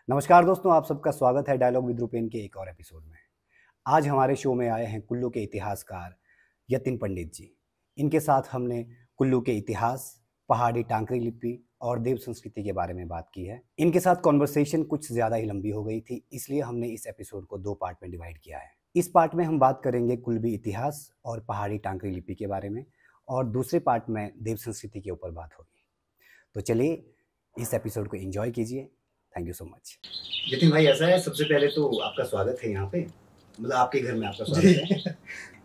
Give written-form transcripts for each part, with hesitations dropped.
नमस्कार दोस्तों, आप सबका स्वागत है डायलॉग विद रूपेन के एक और एपिसोड में। आज हमारे शो में आए हैं कुल्लू के इतिहासकार यतिन पंडित जी। इनके साथ हमने कुल्लू के इतिहास, पहाड़ी टांकरी लिपि और देव संस्कृति के बारे में बात की है। इनके साथ कॉन्वर्सेशन कुछ ज़्यादा ही लंबी हो गई थी, इसलिए हमने इस एपिसोड को 2 पार्ट में डिवाइड किया है। इस पार्ट में हम बात करेंगे कुल्लू इतिहास और पहाड़ी टांकरी लिपि के बारे में, और दूसरे पार्ट में देव संस्कृति के ऊपर बात होगी। तो चलिए इस एपिसोड को एंजॉय कीजिए। Thank you so much. Yatin भाई, ऐसा है, सबसे पहले तो आपका स्वागत है यहाँ पे, मतलब आपके घर में आपका स्वागत है।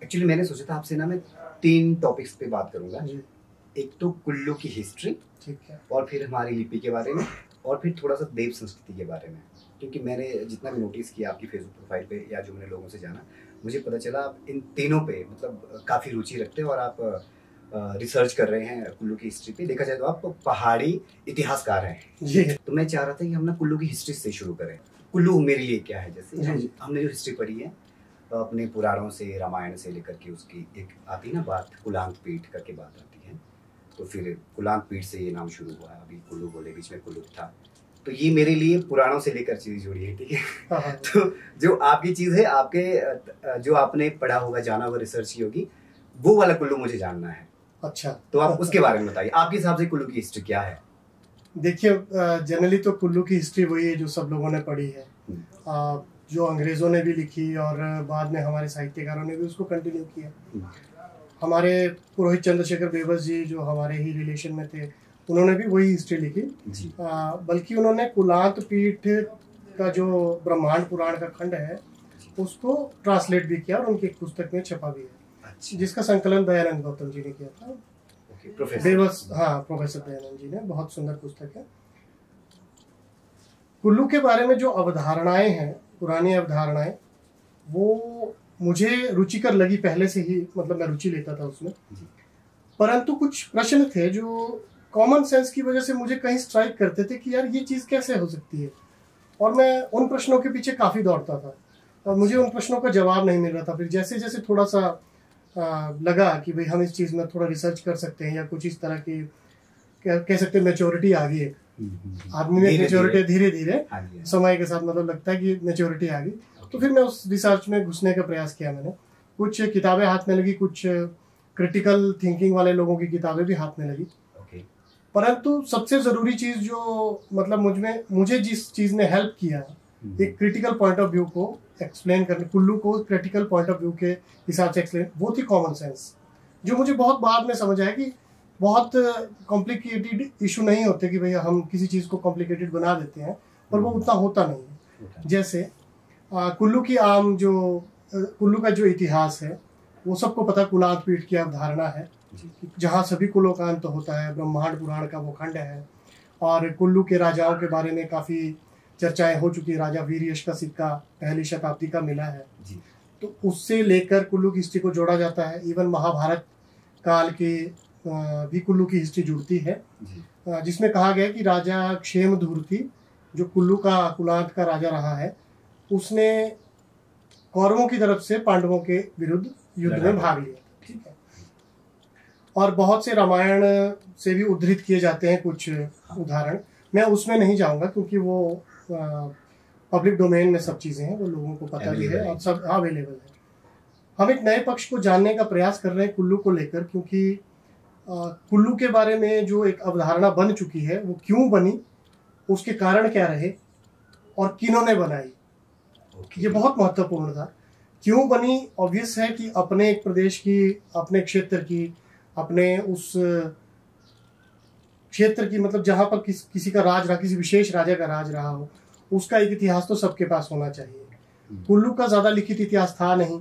एक्चुअली मैंने सोचा था आपसे ना मैं 3 टॉपिक्स पे बात करूंगा। एक तो कुल्लू की हिस्ट्री, ठीक है, और फिर हमारी लिपि के बारे में, और फिर थोड़ा सा देव संस्कृति के बारे में। क्योंकि मैंने जितना भी नोटिस किया आपकी फेसबुक प्रोफाइल पे या जो मैंने लोगों से जाना, मुझे पता चला आप इन तीनों पे मतलब काफ़ी रुचि रखते हैं और आप रिसर्च कर रहे हैं कुल्लू की हिस्ट्री पे। देखा जाए तो आप पहाड़ी इतिहासकार हैं जी। तो मैं चाह रहा था कि हम ना कुल्लू की हिस्ट्री से शुरू करें। कुल्लू मेरे लिए क्या है, जैसे हमने जो हिस्ट्री पढ़ी है अपने पुराणों से, रामायण से लेकर के, उसकी एक आती ना बात, कुलांत पीठ करके बात आती है, तो फिर कुलांत पीठ से ये नाम शुरू हुआ है। अभी कुल्लू बोले, बीच में कुल्लू था, तो ये मेरे लिए पुराणों से लेकर चीज जुड़ी है, ठीक है। तो जो आपकी चीज है, आपके जो आपने पढ़ा होगा, जाना होगा, रिसर्च की होगी, वो वाला कुल्लू मुझे जानना है। अच्छा, तो आप उसके बारे में बताइए, आपके हिसाब से कुल्लू की हिस्ट्री क्या है? देखिए, जनरली तो कुल्लू की हिस्ट्री वही है जो सब लोगों ने पढ़ी है, जो अंग्रेजों ने भी लिखी और बाद में हमारे साहित्यकारों ने भी उसको कंटिन्यू किया। हमारे पुरोहित चंद्रशेखर बेबस जी, जो हमारे ही रिलेशन में थे, उन्होंने भी वही हिस्ट्री लिखी। बल्कि उन्होंने कुलांत पीठ का जो ब्रह्मांड पुराण का खंड है उसको ट्रांसलेट भी किया और उनकी एक पुस्तक में छपा भी है, जिसका संकलन दयानंद गौतम जी ने किया था। बेबस, हाँ, प्रोफेसर दयानंद जी ने, बहुत सुंदर पुस्तक है। कुल्लू के बारे में जो अवधारणाएं हैं, पुरानी अवधारणाएं, वो मुझे रुचिकर लगी पहले से ही, मतलब मैं रुचि लेता था उसमें। परंतु कुछ प्रश्न थे जो कॉमन सेंस की वजह से मुझे कहीं स्ट्राइक करते थे कि यार ये चीज़ कैसे हो सकती है, और मैं उन प्रश्नों के पीछे काफ़ी दौड़ता था और मुझे उन प्रश्नों का जवाब नहीं मिल रहा था। फिर जैसे जैसे थोड़ा सा लगा कि भाई हम इस चीज़ में थोड़ा रिसर्च कर सकते हैं, या कुछ इस तरह की कह सकते हैं मैच्योरिटी आ गई है आदमी में, मैच्योरिटी धीरे धीरे समय के साथ, मतलब लगता है कि मैच्योरिटी आ गई। तो फिर मैं उस रिसर्च में घुसने का प्रयास किया। मैंने कुछ किताबें हाथ में लगी, कुछ क्रिटिकल थिंकिंग वाले लोगों की किताबें भी हाथ में लगी। परंतु सबसे ज़रूरी चीज़ जो मतलब मुझे जिस चीज़ ने हेल्प किया, एक क्रिटिकल पॉइंट ऑफ व्यू को एक्सप्लेन करने, कुल्लू को क्रिटिकल पॉइंट ऑफ व्यू के हिसाब से एक्सप्लेन, वो थी कॉमन सेंस, जो मुझे बहुत बाद में समझ आया कि बहुत कॉम्प्लिकेटेड इशू नहीं होते कि भैया हम किसी चीज़ को कॉम्प्लिकेटेड बना देते हैं, पर वो उतना होता नहीं है। जैसे कुल्लू का जो इतिहास है वो सबको पता, कुलांत पीठ की अवधारणा है जहाँ सभी कुलों का अंत होता है, ब्रह्मांड पुराण का वो खंड है। और कुल्लू के राजाओं के बारे में काफ़ी चर्चाएं हो चुकी है। राजा वीरयश का सिक्का 1ली शताब्दी का मिला है जी। तो उससे लेकर कुल्लू की हिस्ट्री को जोड़ा जाता है। इवन महाभारत काल के भी कुल्लू की हिस्ट्री जुड़ती है, जिसमें कहा गया कि राजा क्षेमधूर्ति, जो कुलांत का राजा रहा है, उसने कौरवों की तरफ से पांडवों के विरुद्ध युद्ध में भाग लिया, ठीक है। और बहुत से रामायण से भी उद्धृत किए जाते हैं कुछ उदाहरण। मैं उसमें नहीं जाऊंगा क्योंकि वो पब्लिक डोमेन में सब चीज़ें हैं, वो लोगों को पता भी है और सब अवेलेबल है। हम एक नए पक्ष को जानने का प्रयास कर रहे हैं कुल्लू को लेकर, क्योंकि कुल्लू के बारे में जो एक अवधारणा बन चुकी है वो क्यों बनी, उसके कारण क्या रहे और किन्होंने बनाई, ये बहुत महत्वपूर्ण था। क्यों बनी, ऑब्वियस है कि अपने एक प्रदेश की, अपने क्षेत्र की, अपने उस क्षेत्र की, मतलब जहाँ पर किसी का राज रहा, किसी विशेष राजा का राज रहा हो, उसका एक इतिहास तो सबके पास होना चाहिए। कुल्लू का ज़्यादा लिखित इतिहास था नहीं,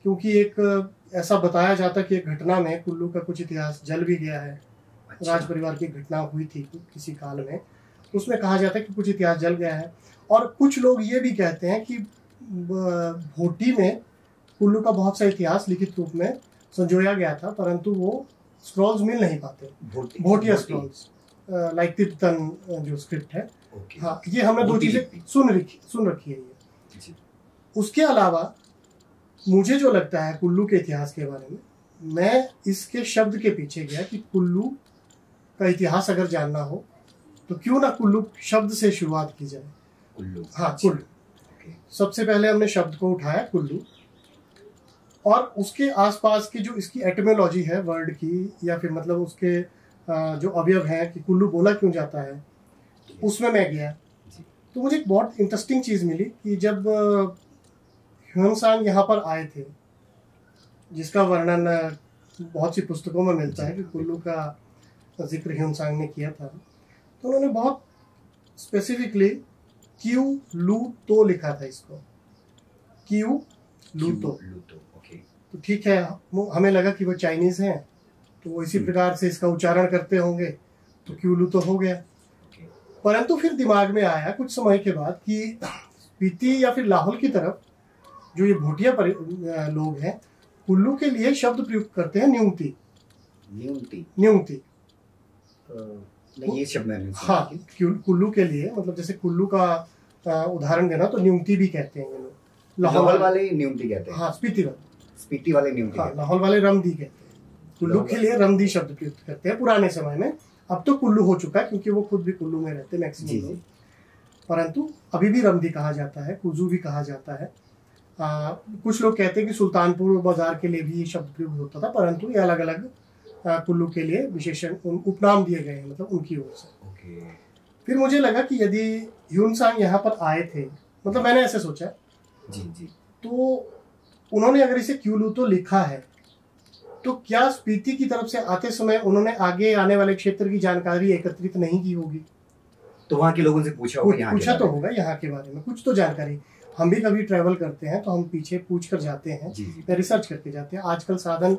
क्योंकि एक ऐसा बताया जाता कि एक घटना में कुल्लू का कुछ इतिहास जल भी गया है। अच्छा। राज परिवार की घटना हुई थी किसी काल में, उसमें कहा जाता है कि कुछ इतिहास जल गया है। और कुछ लोग ये भी कहते हैं कि भोटी में कुल्लू का बहुत सा इतिहास लिखित रूप में संजोया गया था, परंतु वो स्क्रॉल्स मिल नहीं पाते, भोटिया स्क्रॉल्स, लाइक तिब्बतन जो स्क्रिप्ट है। हाँ, ये हमने 2 चीज़ें सुन रखी है ये। उसके अलावा मुझे जो लगता है कुल्लू के इतिहास के बारे में, मैं इसके शब्द के पीछे गया कि कुल्लू का इतिहास अगर जानना हो तो क्यों ना कुल्लू शब्द से शुरुआत की जाए। कुल्लू। हाँ, कुल्लू। ओके। सबसे पहले हमने शब्द को उठाया कुल्लू, और उसके आसपास की जो इसकी एटिमोलॉजी है वर्ड की, या फिर मतलब उसके जो अवयव हैं कि कुल्लू बोला क्यों जाता है, उसमें मैं गया। तो मुझे एक बहुत इंटरेस्टिंग चीज़ मिली कि जब ह्यूनसांग यहाँ पर आए थे, जिसका वर्णन बहुत सी पुस्तकों में मिलता है कि कुल्लू का जिक्र ह्यूनसांग ने किया था, तो उन्होंने बहुत स्पेसिफिकली क्यू लू तो लिखा था इसको, क्यू लू तो। ओके। तो ठीक है, हमें लगा कि वो चाइनीज़ हैं, तो वो इसी प्रकार से इसका उच्चारण करते होंगे, तो क्यू लू तो हो गया। परंतु फिर दिमाग में आया कुछ समय के बाद कि स्पीति या फिर लाहौल की तरफ जो ये भोटिया लोग हैं, कुल्लू के लिए शब्द प्रयुक्त करते हैं न्यूंगती। न्यूंगती ये शब्द मैंने सुना। हाँ, कुल्लू के लिए मतलब जैसे कुल्लू का उदाहरण देना तो न्यूंगती भी कहते हैं ये लोग। लाहौल वाले न्यूंगती कहते हैं। हाँ, स्पीति वाले न्यूंगती। हाँ, लाहौल वाले रमदी कहते हैं। कुल्लू के लिए रमदी शब्द प्रयुक्त करते हैं पुराने समय में। अब तो कुल्लू हो चुका है क्योंकि वो खुद भी कुल्लू में रहते हैं मैक्सिमम लोग, परंतु अभी भी रमदी कहा जाता है, कुजू भी कहा जाता है। कुछ लोग कहते हैं कि सुल्तानपुर बाजार के लिए भी ये शब्द प्रयोग होता था, परंतु ये अलग अलग कुल्लू के लिए विशेषण उपनाम दिए गए हैं, मतलब उनकी ओर से। फिर मुझे लगा कि यदि ह्यूनसांग यहाँ पर आए थे, मतलब मैंने ऐसे सोचा तो उन्होंने अगर इसे क्यूलू तो लिखा है, तो क्या स्पीति की तरफ से आते समय उन्होंने आगे आने वाले क्षेत्र की जानकारी एकत्रित नहीं की होगी? तो वहाँ के लोगों से पूछा होगा, पूछा तो होगा यहाँ के बारे में, कुछ तो जानकारी। हम भी कभी ट्रैवल करते हैं तो हम पीछे पूछ कर जाते हैं या रिसर्च करके जाते हैं। आजकल साधन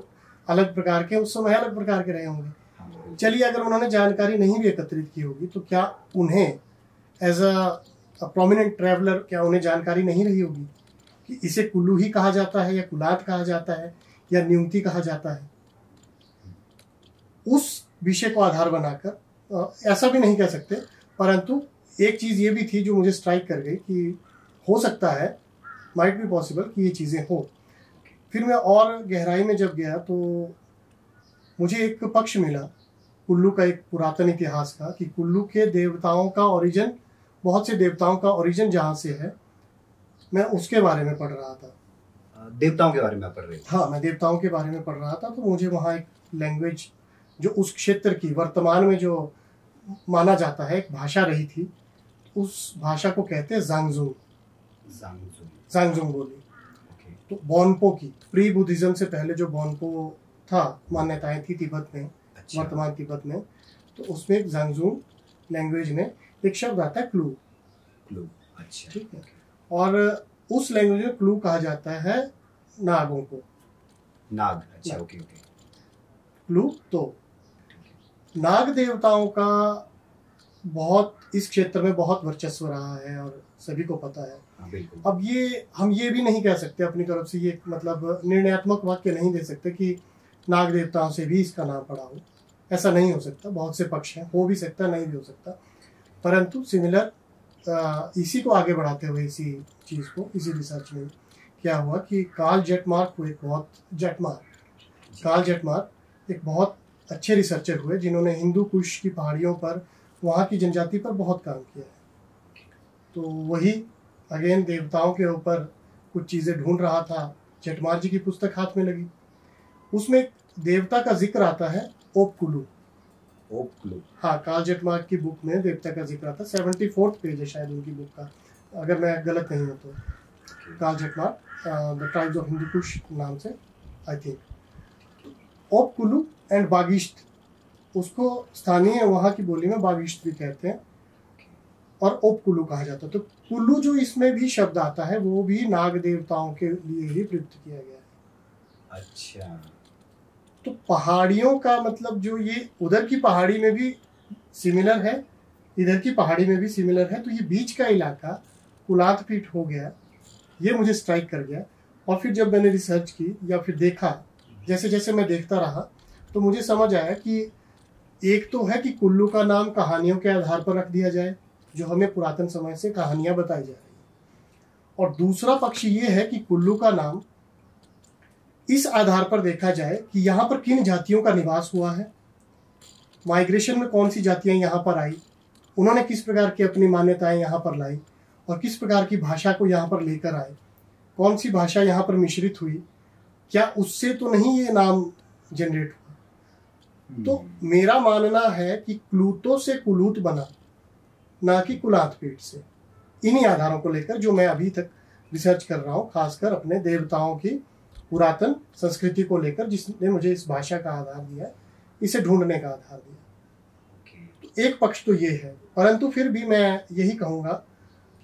अलग प्रकार के, उस समय अलग प्रकार के रहे होंगे। चलिए, अगर उन्होंने जानकारी नहीं भी एकत्रित की होगी तो क्या उन्हें एज अ प्रोमिनेंट ट्रैवलर क्या उन्हें जानकारी नहीं रही होगी कि इसे कुल्लू ही कहा जाता है या कुलात कहा जाता है या न्यूंगती कहा जाता है? उस विषय को आधार बनाकर ऐसा भी नहीं कह सकते, परंतु एक चीज़ ये भी थी जो मुझे स्ट्राइक कर गई कि हो सकता है, माइट बी पॉसिबल कि ये चीज़ें हो। फिर मैं और गहराई में जब गया तो मुझे एक पक्ष मिला कुल्लू का, एक पुरातन इतिहास का, कि कुल्लू के देवताओं का ओरिजिन, बहुत से देवताओं का ओरिजिन जहाँ से है, मैं उसके बारे में पढ़ रहा था। देवताओं के बारे में पढ़ रहे थे? हाँ, मैं देवताओं के बारे में पढ़ रहा था। तो मुझे वहाँ एक लैंग्वेज जो उस क्षेत्र की वर्तमान में जो माना जाता है एक भाषा रही थी, उस भाषा को कहते हैं जांगजुंग बोली। तो बोनपो की, प्री बुद्धिज्म से पहले जो बोनपो था, मान्यताएं थी तिब्बत में, वर्तमान तिब्बत में, तो उसमें जांगजुंग लैंग्वेज में एक शब्द आता है क्लू। अच्छा, ठीक है। और उस लैंग्वेज में क्लू कहा जाता है नागों को। नाग, अच्छा, ओके। क्लू तो नाग देवताओं का बहुत इस क्षेत्र में बहुत वर्चस्व रहा है और सभी को पता है। अब ये हम ये भी नहीं कह सकते अपनी तरफ से, ये मतलब निर्णयात्मक वाक्य नहीं दे सकते कि नाग देवताओं से भी इसका नाम पड़ा हो, ऐसा नहीं हो सकता। बहुत से पक्ष हैं, हो भी सकता, नहीं भी हो सकता, परंतु सिमिलर इसी को आगे बढ़ाते हुए इसी चीज़ को, इसी रिसर्च में क्या हुआ कि कार्ल जेटमार्क एक बहुत अच्छे रिसर्चर हुए जिन्होंने हिंदू कुश की पहाड़ियों पर, वहाँ की जनजाति पर बहुत काम किया है। तो वही अगेन देवताओं के ऊपर कुछ चीज़ें ढूंढ रहा था। जेटमार्क जी की पुस्तक हाथ में लगी, उसमें एक देवता का जिक्र आता है, ओपकुलू। हाँ, कार्ल जेटमार्क की बुक में देवता का जिक्र आता है। 74 पेज है शायद उनकी बुक का, अगर मैं गलत नहीं हूँ तो। Karl Jettmar, the tribes of Hindu Kush नाम से, आई थिंक। ओपकुलू एंड बागिश्त, उसको स्थानीय वहाँ की बोली में बागिश्त भी कहते हैं, और ओपकुलू कहा जाता है। तो कुल्लू जो इसमें भी शब्द आता है वो भी नाग देवताओं के लिए ही प्रयुक्त किया गया है। अच्छा, तो पहाड़ियों का मतलब जो ये उधर की पहाड़ी में भी सिमिलर है, इधर की पहाड़ी में भी सिमिलर है, तो ये बीच का इलाका कुलात पीठ हो गया, ये मुझे स्ट्राइक कर गया। और फिर जब मैंने रिसर्च की या फिर देखा, जैसे जैसे मैं देखता रहा, तो मुझे समझ आया कि एक तो है कि कुल्लू का नाम कहानियों के आधार पर रख दिया जाए, जो हमें पुरातन समय से कहानियां बताई जा रही है, और दूसरा पक्ष ये है कि कुल्लू का नाम इस आधार पर देखा जाए कि यहाँ पर किन जातियों का निवास हुआ है, माइग्रेशन में कौन सी जातियाँ यहाँ पर आई, उन्होंने किस प्रकार की अपनी मान्यताएं यहाँ पर लाई, और किस प्रकार की भाषा को यहाँ पर लेकर आए, कौन सी भाषा यहाँ पर मिश्रित हुई, क्या उससे तो नहीं ये नाम जनरेट हुआ। तो मेरा मानना है कि क्लूतों से कुलूत बना, ना कि कुलात पीठ से। इन्हीं आधारों को लेकर जो मैं अभी तक रिसर्च कर रहा हूँ, खासकर अपने देवताओं की पुरातन संस्कृति को लेकर, जिसने मुझे इस भाषा का आधार दिया, इसे ढूंढने का आधार दिया। तो एक पक्ष तो ये है, परंतु फिर भी मैं यही कहूँगा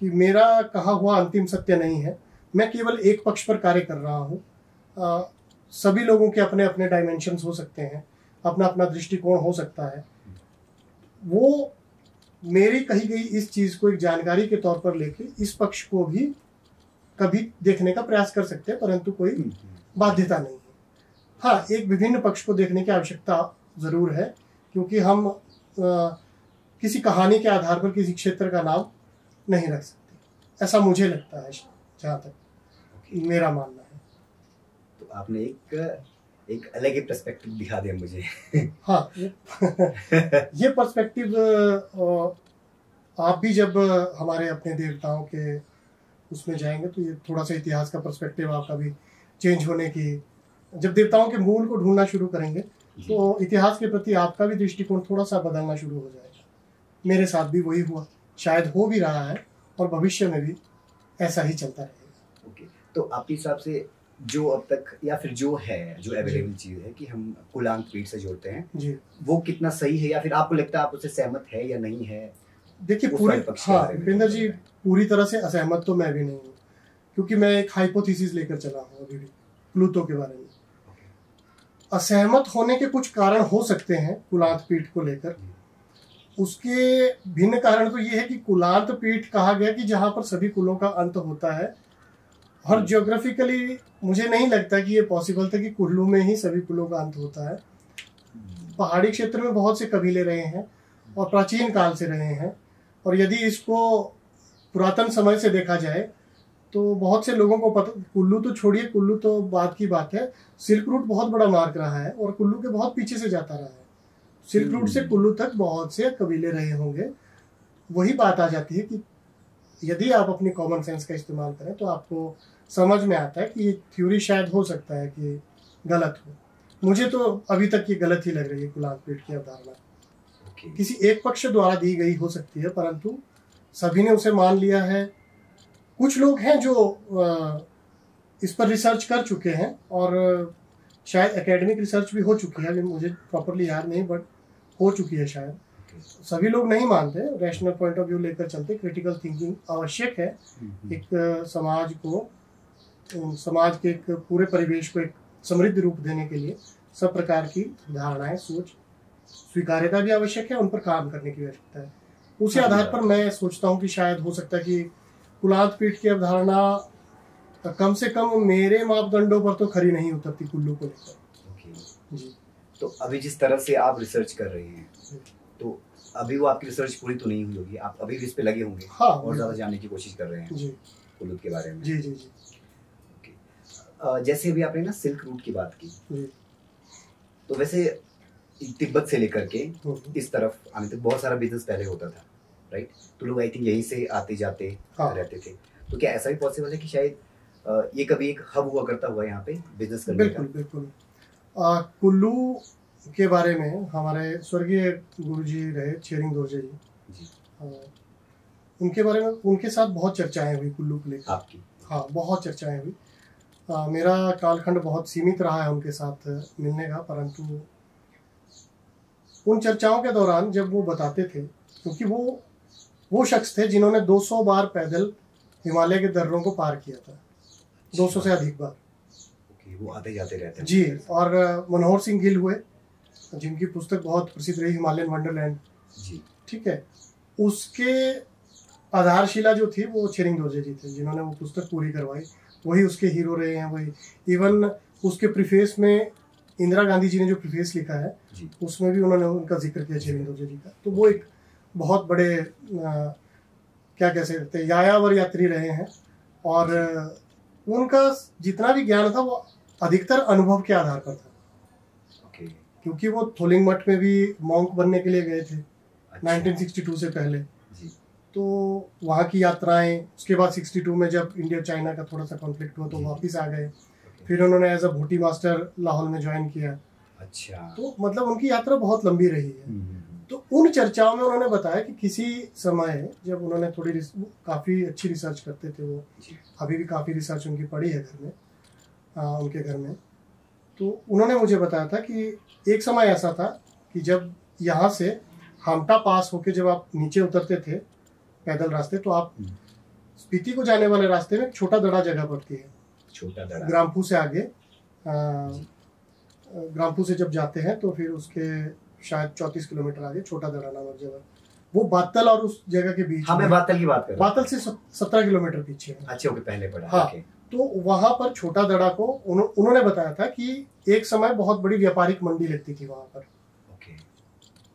कि मेरा कहा हुआ अंतिम सत्य नहीं है। मैं केवल एक पक्ष पर कार्य कर रहा हूँ। सभी लोगों के अपने अपने डायमेंशंस हो सकते हैं, अपना अपना दृष्टिकोण हो सकता है। वो मेरी कही गई इस चीज को एक जानकारी के तौर पर लेके इस पक्ष को भी कभी देखने का प्रयास कर सकते हैं, परंतु कोई बाध्यता नहीं है। हाँ, एक विभिन्न पक्ष को देखने की आवश्यकता जरूर है, क्योंकि हम किसी कहानी के आधार पर किसी क्षेत्र का नाम नहीं रख सकते, ऐसा मुझे लगता है, जहाँ तक मेरा मानना है। तो आपने एक अलग ही पर्सपेक्टिव दिखा दिया मुझे। हाँ, ये पर्सपेक्टिव आप भी जब हमारे अपने देवताओं के उसमें जाएंगे तो ये थोड़ा सा इतिहास का पर्सपेक्टिव आपका भी चेंज होने की, जब देवताओं के मूल को ढूंढना शुरू करेंगे तो इतिहास के प्रति आपका भी दृष्टिकोण थोड़ा सा बदलना शुरू हो जाएगा। मेरे साथ भी वही हुआ, शायद हो भी रहा है, और भविष्य में भी ऐसा ही चलता रहेगा। ओके, तो आपके हिसाब से जो अब तक या फिर जो अवेलेबल चीज है कि हम कुलांत पीठ से जोड़ते हैं जी, वो कितना सही है, या फिर आपको लगता है आप उससे सहमत है या नहीं है? देखिए, पूरी भूपेंद्र जी, पूरी तरह से असहमत तो मैं भी नहीं हूँ, क्योंकि मैं एक हाइपोथेसिस लेकर चला हूँ अभी भी क्लूतों के बारे में। असहमत होने के कुछ कारण हो सकते हैं कुलांत पीठ को लेकर। उसके भिन्न कारण तो ये है कि कुलांत पीठ कहा गया कि जहां पर सभी कुलों का अंत होता है, और ज्योग्राफिकली मुझे नहीं लगता कि ये पॉसिबल था कि कुल्लू में ही सभी कुलों का अंत होता है। पहाड़ी क्षेत्र में बहुत से कबीले रहे हैं और प्राचीन काल से रहे हैं, और यदि इसको पुरातन समय से देखा जाए तो बहुत से लोगों को पता, कुल्लू तो छोड़िए, कुल्लू तो बात की बात है, सिल्क रूट बहुत बड़ा मार्ग रहा है और कुल्लू के बहुत पीछे से जाता रहा है। सिल्क रूट से कुल्लू तक बहुत से कबीले रहे होंगे। वही बात आ जाती है कि यदि आप अपनी कॉमन सेंस का इस्तेमाल करें तो आपको समझ में आता है कि ये थ्योरी शायद हो सकता है कि गलत हो। मुझे तो अभी तक ये गलत ही लग रही है कुलांत पीठ की अवधारणा। किसी एक पक्ष द्वारा दी गई हो सकती है, परंतु सभी ने उसे मान लिया है। कुछ लोग हैं जो इस पर रिसर्च कर चुके हैं, और शायद एकेडमिक रिसर्च भी हो चुकी है, मुझे प्रॉपरली याद नहीं, बट हो चुकी है शायद। सभी लोग नहीं मानते, रैशनल पॉइंट ऑफ व्यू लेकर चलते। क्रिटिकल थिंकिंग आवश्यक है एक समाज को, समाज के एक पूरे परिवेश को एक समृद्ध रूप देने के लिए। सब प्रकार की धारणाएं, सोच, स्वीकार्यता भी आवश्यक है, उन पर काम करने की आवश्यकता है। उसी आधार पर मैं सोचता हूँ कि शायद हो सकता है कि कुलांत पीठ की अवधारणा कम से कम मेरे मापदंडों पर तो खरी नहीं उतरती कुल्लू को लेकर। जी, तो अभी जिस तरह से आप रिसर्च कर रहे हैं, तो अभी वो आपकी रिसर्च पूरी तो नहीं हुई होगी, आप अभी भी इस पे लगे होंगे। हाँ, और ज्यादा जानने की कोशिश कर रहे हैं जी कुल्लू के बारे में। जी जी जी। जैसे अभी आपने ना सिल्क रूट की बात की, तो वैसे तिब्बत से लेकर के इस तरफ आने तक बहुत सारा बिजनेस पहले होता था, राइट? तो लोग आई थिंक यहीं से आते जाते रहते थे। तो क्या ऐसा भी पॉसिबल है कि शायद ये कभी एक हब हुआ करता हुआ यहाँ पे बिजनेस करने का? बिल्कुल बिल्कुल। कुल्लू के बारे में हमारे स्वर्गीय गुरुजी रहे छेरिंग दोरजे जी, उनके बारे में, उनके साथ बहुत चर्चाएं हुई कुल्लू को लेकर। आपकी? हाँ, बहुत चर्चाएं हुई। मेरा कालखंड बहुत सीमित रहा है उनके साथ मिलने का, परंतु उन चर्चाओं के दौरान जब वो बताते थे, क्योंकि वो शख्स थे जिन्होंने 200 बार पैदल हिमालय के दर्रों को पार किया था, 200 से अधिक बार। वो आते जाते रहते हैं जी। और मनोहर सिंह गिल हुए, जिनकी पुस्तक बहुत प्रसिद्ध रही, हिमालयन वंडरलैंड जी, ठीक है। उसके आधारशिला जो थी वो छेरिंग दोरजे जी थे, जिन्होंने वो पुस्तक पूरी करवाई। वही उसके हीरो रहे हैं। वही इवन उसके प्रीफेस में इंदिरा गांधी जी ने जो प्रीफेस लिखा है उसमें भी उन्होंने उनका जिक्र किया छेरिंग दोरजे जी का। तो वो एक बहुत बड़े क्या कह सकते हैं, यायावर यात्री रहे हैं, और उनका जितना भी ज्ञान था वो अधिकतर अनुभव के आधार पर था। क्योंकि वो थोलिंग मठ में भी मॉन्क बनने के लिए गए थे 1962 से पहले। तो वहाँ की यात्राएं, उसके बाद 62 में जब इंडिया चाइना का थोड़ा सा कॉन्फ्लिक्ट हुआ तो वापस आ गए। फिर उन्होंने एज अ भूटी मास्टर लाहौर में ज्वाइन किया। अच्छा। तो मतलब उनकी यात्रा बहुत लंबी रही है। तो उन चर्चाओं में उन्होंने बताया कि किसी समय जब उन्होंने काफ़ी अच्छी रिसर्च करते थे, वो अभी भी काफ़ी रिसर्च उनकी पड़ी है घर में, उनके घर में। तो उन्होंने मुझे बताया था कि एक समय ऐसा था कि जब यहाँ से हामटा पास होके जब आप नीचे उतरते थे पैदल रास्ते, तो आप स्पीति को जाने वाले रास्ते में छोटा दड़ा जगह पड़ती है, छोटा दड़ा, ग्राम्फू से आगे। ग्राम्फू से जब जाते हैं तो फिर उसके शायद 34 किलोमीटर आगे छोटा दड़ा नामक जगह, वो बातल और उस जगह के बीच। हाँ, मैं बातल की बात कर रहा हूँ। बातल से 17 किलोमीटर पीछे है। अच्छा, ओके, पहले पड़ा। हाँ, तो वहां पर छोटा दड़ा को उन्होंने बताया था कि एक समय बहुत बड़ी व्यापारिक मंडी लगती थी वहां पर।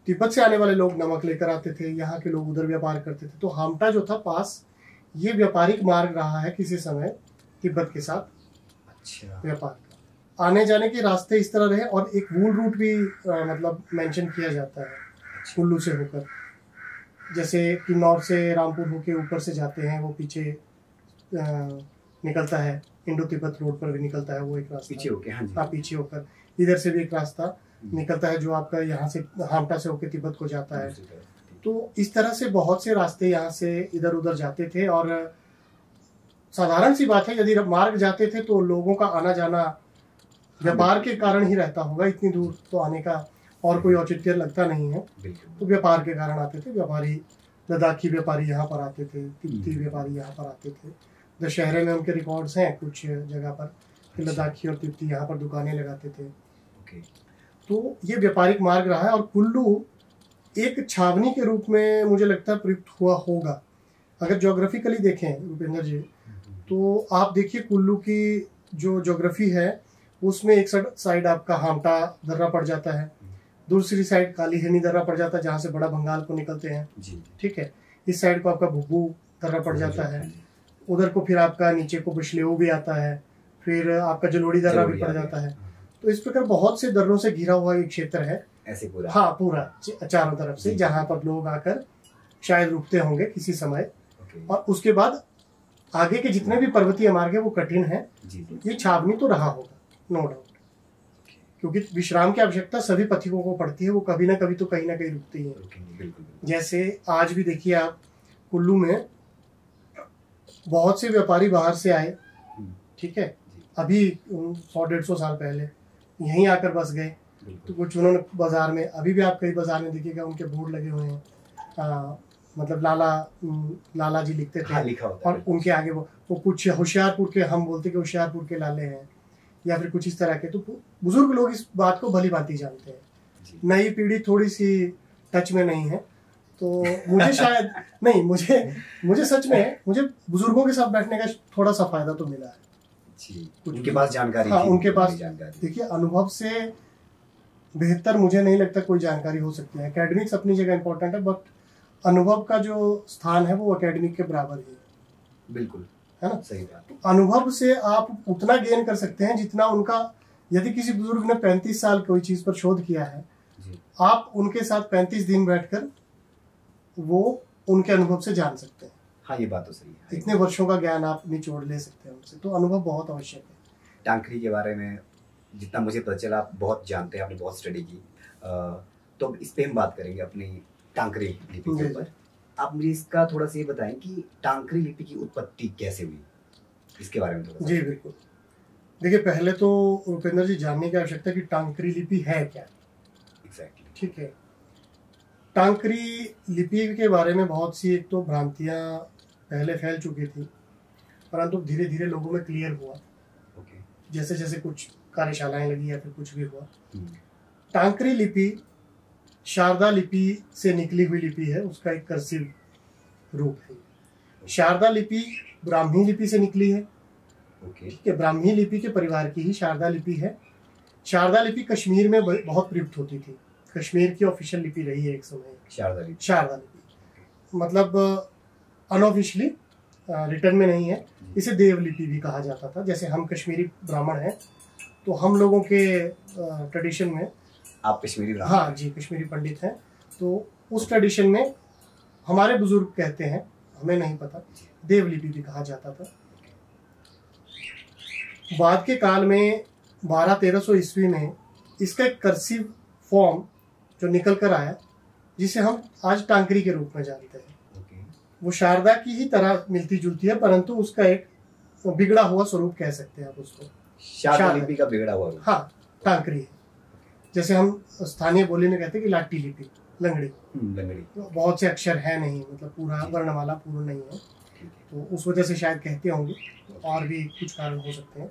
तिब्बत से आने वाले लोग नमक लेकर आते थे, यहाँ के लोग उधर व्यापार करते थे। तो हामटा जो था पास, ये व्यापारिक मार्ग रहा है किसी समय तिब्बत के साथ। अच्छा। व्यापार का आने जाने के रास्ते इस तरह रहे, और एक वूल रूट भी मतलब मेंशन किया जाता है। अच्छा। कुल्लू से होकर, जैसे किन्नौर से रामपुर होके ऊपर से जाते हैं, वो पीछे निकलता है, इंडो तिब्बत रोड पर भी निकलता है वो एक रास्ता पीछे होकर। हाँ, पीछे होकर इधर से भी एक रास्ता निकलता है जो आपका यहाँ से हामटा से होकर तिब्बत को जाता है। तो इस तरह से बहुत से रास्ते यहाँ से इधर उधर जाते थे, और साधारण सी बात है, यदि मार्ग जाते थे तो लोगों का आना जाना व्यापार के कारण ही रहता होगा। इतनी दूर तो आने का और कोई औचित्य लगता नहीं है, तो व्यापार के कारण आते थे। व्यापारी, लद्दाखी व्यापारी यहाँ पर आते थे, तिब्बती व्यापारी यहाँ पर आते थे। दशहरे में उनके रिकॉर्ड्स हैं कुछ जगह पर कि लद्दाखी और तिब्बती यहाँ पर दुकानें लगाते थे। तो ये व्यापारिक मार्ग रहा है, और कुल्लू एक छावनी के रूप में मुझे लगता है प्रयुक्त हुआ होगा। अगर ज्योग्राफिकली देखें रुपेंद्र जी, तो आप देखिए कुल्लू की जो ज्योग्राफी है उसमें एक साइड आपका हामटा दर्रा पड़ जाता है, दूसरी साइड कालीहनी दर्रा पड़ जाता है जहाँ से बड़ा बंगाल को निकलते हैं। ठीक है, इस साइड को आपका भुब्बू दर्रा पड़ जाता है, उधर को फिर आपका नीचे को बिश्लेऊ भी आता है, फिर आपका जलोड़ी दर्रा भी पड़ जाता है। तो इस प्रकार बहुत से दर्रों से घिरा हुआ एक क्षेत्र है ऐसे पूरा। हाँ, पूरा चारों तरफ से, जहाँ पर लोग आकर शायद रुकते होंगे किसी समय। और उसके बाद आगे के जितने भी पर्वतीय मार्ग है वो कठिन है। ये छावनी तो रहा होगा, नो डाउट, क्योंकि विश्राम की आवश्यकता सभी पथिकों को पड़ती है, वो कभी ना कभी तो कहीं ना कहीं रुकती है। जैसे आज भी देखिए आप कुल्लू में बहुत से व्यापारी बाहर से आए, ठीक है, अभी 100-150 साल पहले यहीं आकर बस गए। तो कुछ उन्होंने बाजार में, अभी भी आप कई बाजार में देखिएगा उनके बोर्ड लगे हुए हैं, मतलब लाला जी लिखते थे। हाँ, लिखा होता है। और उनके आगे वो कुछ होशियारपुर के, हम बोलते कि होशियारपुर के लाले हैं, या फिर कुछ इस तरह के। तो बुजुर्ग लोग इस बात को भली भांति जानते हैं। नई पीढ़ी थोड़ी सी टच में नहीं है, तो मुझे शायद नहीं, मुझे सच में मुझे बुजुर्गों के साथ बैठने का थोड़ा सा फायदा तो मिला है। उनके पास जानकारी। हाँ, उनके पास देखिए अनुभव से बेहतर मुझे नहीं लगता कोई जानकारी हो सकती है। एकेडमिक्स अपनी जगह इम्पोर्टेंट है, बट अनुभव का जो स्थान है वो एकेडमिक के बराबर ही है। बिल्कुल, है ना, सही बात। तो अनुभव से आप उतना गेन कर सकते हैं जितना उनका, यदि किसी बुजुर्ग ने 35 साल कोई चीज पर शोध किया है, आप उनके साथ 35 दिन बैठकर वो उनके अनुभव से जान सकते हैं। हाँ, ये बात तो सही है। इतने वर्षों का ज्ञान आप निचोड़ ले सकते हैं उनसे, तो अनुभव बहुत आवश्यक है। टांकरी के बारे में जितना मुझे पता चला, आप बहुत जानते हैं, आपने बहुत स्टडी की, तो इस पे हम बात करेंगे अपनी टांकरी लिपि के ऊपर। आप मुझे इसका थोड़ा सा ये बताएं कि टांकरी लिपि की उत्पत्ति कैसे हुई, इसके बारे में थोड़ा। जी बिल्कुल, देखिए पहले तो रुपेंद्र जी जानने की आवश्यकता है कि टांकरी लिपि है क्या। एग्जैक्टली। ठीक है, टांकरी लिपि के बारे में बहुत सी एक तो भ्रांतियां पहले फैल चुकी थी, परंतु धीरे धीरे लोगों में क्लियर हुआ। जैसे जैसे कुछ कार्यशालाएं लगी या फिर कुछ भी हुआ। टांकरी लिपि शारदा लिपि से निकली हुई लिपि है, उसका एक कर्सिव रूप है। शारदा लिपि ब्राह्मी लिपि से निकली है। ठीक है, ब्राह्मी लिपि के परिवार की ही शारदा लिपि है। शारदा लिपि कश्मीर में बहुत प्रयुक्त होती थी, कश्मीर की ऑफिशियल लिपि रही है एक समय शारदा लिपि। मतलब अनऑफिशियली रिटर्न में नहीं है, इसे देवलिपि भी कहा जाता था। जैसे हम कश्मीरी ब्राह्मण हैं, तो हम लोगों के ट्रेडिशन में, आप कश्मीरी ब्राह्मण? हाँ जी, कश्मीरी पंडित हैं, तो उस ट्रेडिशन में हमारे बुजुर्ग कहते हैं, हमें नहीं पता, देवलिपि भी कहा जाता था। बाद के काल में 1200-1300 ईस्वी में इसका एक कर्सिव फॉर्म जो निकल कर आया, जिसे हम आज टांकरी के रूप में जानते हैं। वो शारदा की ही तरह मिलती जुलती है, परंतु उसका एक बिगड़ा हुआ स्वरूप कह सकते हैं आप उसको। शारदा लिपि का बिगड़ा हुआ रूप। हाँ, टांकरी है। जैसे हम स्थानीय बोली में कहते हैं कि लाटी लिपि, लंगड़ी। बहुत से अक्षर है नहीं, मतलब पूरा वर्णमाला पूर्ण नहीं है, तो उस वजह से शायद कहते होंगे, और भी कुछ कारण हो सकते हैं।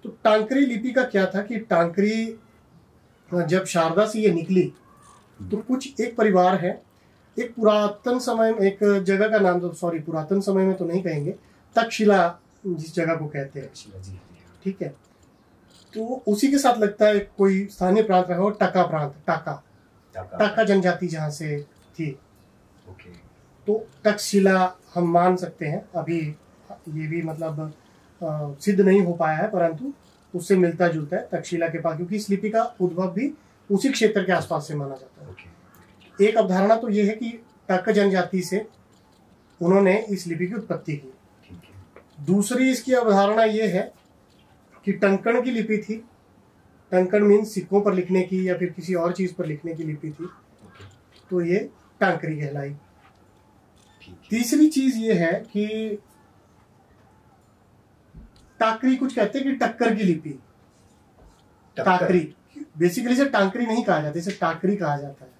तो टांकरी लिपि का क्या था कि टांकरी जब शारदा से ये निकली तो कुछ एक परिवार है, एक पुरातन समय में, एक जगह का नाम तो सॉरी पुरातन समय में तो नहीं कहेंगे, तक्षशिला जिस जगह को कहते हैं, ठीक है, तो उसी के साथ लगता है कोई स्थानीय प्रांत रहा हो, टका प्रांत, टाका जनजाति जहाँ से थी। तो तक्षशिला हम मान सकते हैं, अभी ये भी मतलब सिद्ध नहीं हो पाया है, परंतु उससे मिलता जुलता है तक्षशिला के पास, क्योंकि इस लिपि का उद्भव भी उसी क्षेत्र के आसपास से माना जाता है। एक अवधारणा तो ये है कि टक जनजाति से उन्होंने इस लिपि की उत्पत्ति की। दूसरी इसकी अवधारणा ये है कि टंकण की लिपि थी। टंकण मीन्स सिक्कों पर लिखने की या फिर किसी और चीज पर लिखने की लिपि थी, तो ये टांकरी कहलाई। तीसरी चीज ये है कि टाकरी, कुछ कहते हैं कि टक्कर की लिपि, टाकरी, बेसिकली इसे टांकरी नहीं कहा जाता, इसे टाकरी कहा जाता है।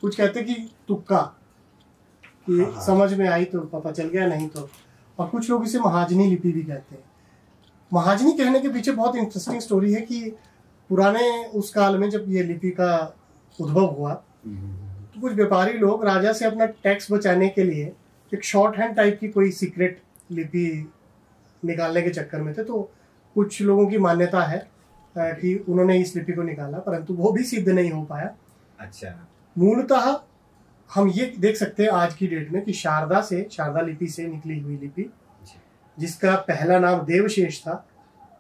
कुछ कहते हैं कि तुक्का, कि समझ में आई तो पता चल गया, नहीं तो। और कुछ लोग इसे महाजनी लिपि भी कहते हैं। महाजनी कहने के पीछे बहुत इंटरेस्टिंग स्टोरी है कि पुराने उस काल में जब ये लिपि का उद्भव हुआ तो कुछ व्यापारी लोग राजा से अपना टैक्स बचाने के लिए एक शॉर्ट हैंड टाइप की कोई सीक्रेट लिपि निकालने के चक्कर में थे। तो कुछ लोगों की मान्यता है कि उन्होंने इस लिपि को निकाला, परंतु वो भी सिद्ध नहीं हो पाया। अच्छा, मूलतः हम ये देख सकते हैं आज की डेट में कि शारदा लिपि से निकली हुई लिपि, जिसका पहला नाम देवशेष था,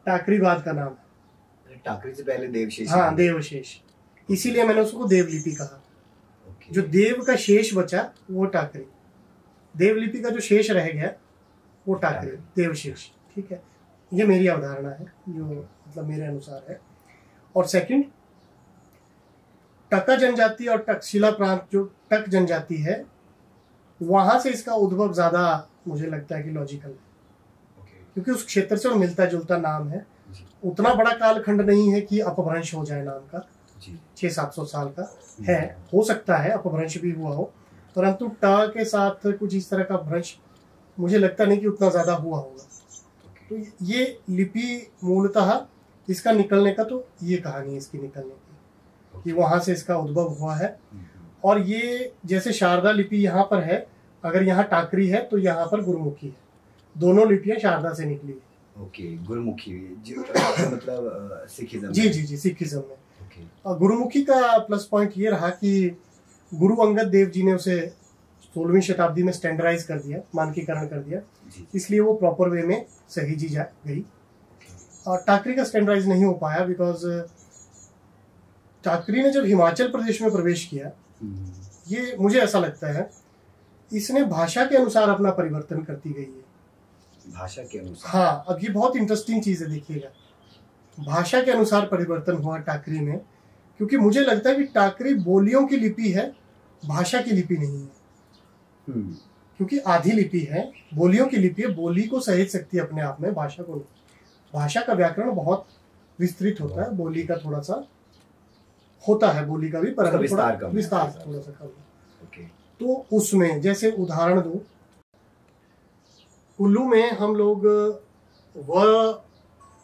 टाकरीवाद का नाम है। टाकरी से पहले देवशेष। हाँ, देवशेष, इसीलिए मैंने उसको देवलिपि कहा। जो देव का शेष बचा वो टाकरी, देवलिपि का जो शेष रह गया वो टाकरी, देवशेष। ठीक है, ये मेरी अवधारणा है, जो मतलब मेरे अनुसार है। और सेकंड, टका जनजाति और तक्षशिला प्रांत, जो टक जनजाति है, वहां से इसका उद्भव ज्यादा मुझे लगता है कि लॉजिकल है, क्योंकि उस क्षेत्र से मिलता जुलता नाम है। उतना बड़ा कालखंड नहीं है कि अपभ्रंश हो जाए नाम का, 600-700 साल का है, हो सकता है अपभ्रंश भी हुआ हो, परंतु ट के साथ कुछ इस तरह का भ्रंश मुझे लगता नहीं कि उतना ज्यादा हुआ होगा। तो ये लिपि मूलतः इसका निकलने का, तो ये कहानी है इसकी निकलने की, कि वहां से इसका उद्भव हुआ है। और ये जैसे शारदा लिपि यहाँ पर है, अगर यहाँ टाकरी है तो यहाँ पर गुरुमुखी है, दोनों लिपियां शारदा से निकली है। ओके, गुरुमुखी मतलब सिखिज्म। जी जी जी, सिखिज्म में। और गुरुमुखी का प्लस पॉइंट ये रहा कि गुरु अंगद देव जी ने उसे 16वीं शताब्दी में स्टैंडर्डाइज कर दिया, मानकीकरण कर दिया, इसलिए वो प्रॉपर वे में सहेजी जा गई। और टाकरी का स्टैंडर्डाइज नहीं हो पाया, बिकॉज टाकरी ने जब हिमाचल प्रदेश में प्रवेश किया, ये मुझे ऐसा लगता है इसने भाषा के अनुसार अपना परिवर्तन करती गई है। भाषा के अनुसार? हाँ, अब ये बहुत इंटरेस्टिंग चीज है, देखिएगा, भाषा के अनुसार परिवर्तन हुआ टाकरी में, क्योंकि मुझे लगता है कि टाकरी बोलियों की लिपि है, भाषा की लिपि नहीं है। क्योंकि आधी लिपि है, बोलियों की लिपि है, बोली को सहेज सकती है अपने आप में, भाषा को नहीं। भाषा का व्याकरण बहुत विस्तृत होता है, बोली का थोड़ा सा होता है, बोली का भी, पर विस्तार थोड़ा सा कम है। तो उसमें जैसे उदाहरण दूं, कुल्लू में हम लोग व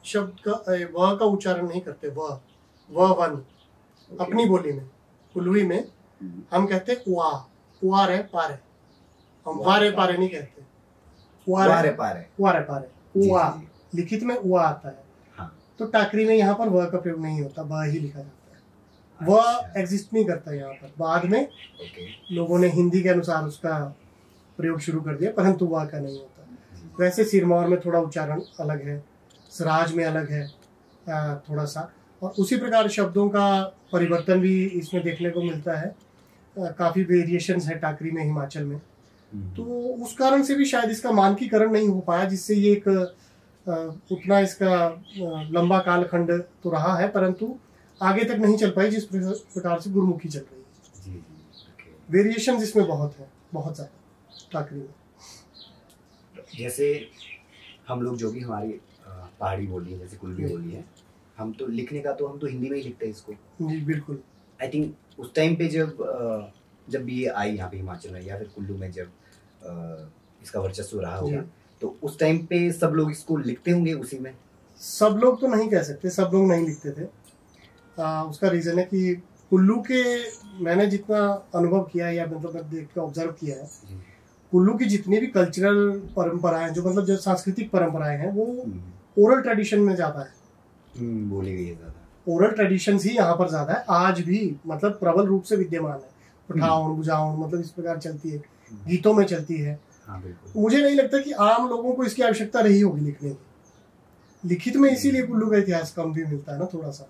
शब्द का, व का उच्चारण नहीं करते, वन अपनी बोली में, कुल्लुई में हम कहते उआर है पारे, हम वारे पारे नहीं कहते, वारे पारे, उआ, लिखित में उआ आता है। हाँ। तो टाकरी में यहाँ पर व का प्रयोग नहीं होता, ब ही लिखा जाता है। वह एग्जिस्ट नहीं करता यहाँ पर, बाद में लोगों ने हिंदी के अनुसार उसका प्रयोग शुरू कर दिया, परंतु वह का नहीं होता। वैसे सिरमौर में थोड़ा उच्चारण अलग है, सराज में अलग है थोड़ा सा, और उसी प्रकार शब्दों का परिवर्तन भी इसमें देखने को मिलता है। काफ़ी वेरिएशंस है टाकरी में हिमाचल में, तो उस कारण से भी शायद इसका मानकीकरण नहीं हो पाया, जिससे ये एक उतना इसका लंबा कालखंड तो रहा है, परंतु आगे तक नहीं चल पाई जिस प्रकार से गुरुमुखी चल रही है। जी जी। वेरिएशंस इसमें बहुत है, बहुत ज़्यादा टाकरी में। जैसे हम लोग जो भी हमारी पहाड़ी बोली है, जैसे कुल्लू बोली है, हम तो लिखने का तो हम तो हिंदी में ही लिखते हैं इसको। जी बिल्कुल। आई थिंक उस टाइम पे जब ये आई यहाँ पे हिमाचल में या फिर कुल्लू में, जब इसका वर्चस्व रहा होगा, तो उस टाइम पे सब लोग इसको लिखते होंगे उसी में। सब लोग तो नहीं कह सकते, सब लोग नहीं लिखते थे। उसका रीज़न है कि कुल्लू के, मैंने जितना अनुभव किया है या मतलब मैं देख के ऑब्जर्व किया है, कुल्लू की जितनी भी कल्चरल परंपराएं, जो मतलब जो सांस्कृतिक परंपराएं हैं, वो ओरल ट्रेडिशन में ज़्यादा है, बोली गई है ज़्यादा। ओरल ट्रेडिशन ही यहाँ पर ज़्यादा है, आज भी मतलब प्रबल रूप से विद्यमान है। पठाउन बुझाउन मतलब इस प्रकार चलती है, गीतों में चलती है। हाँ बिल्कुल। मुझे नहीं लगता कि आम लोगों को इसकी आवश्यकता रही होगी लिखने की। लिखित में इसीलिए कुल्लू का इतिहास कम भी मिलता है ना, थोड़ा सा।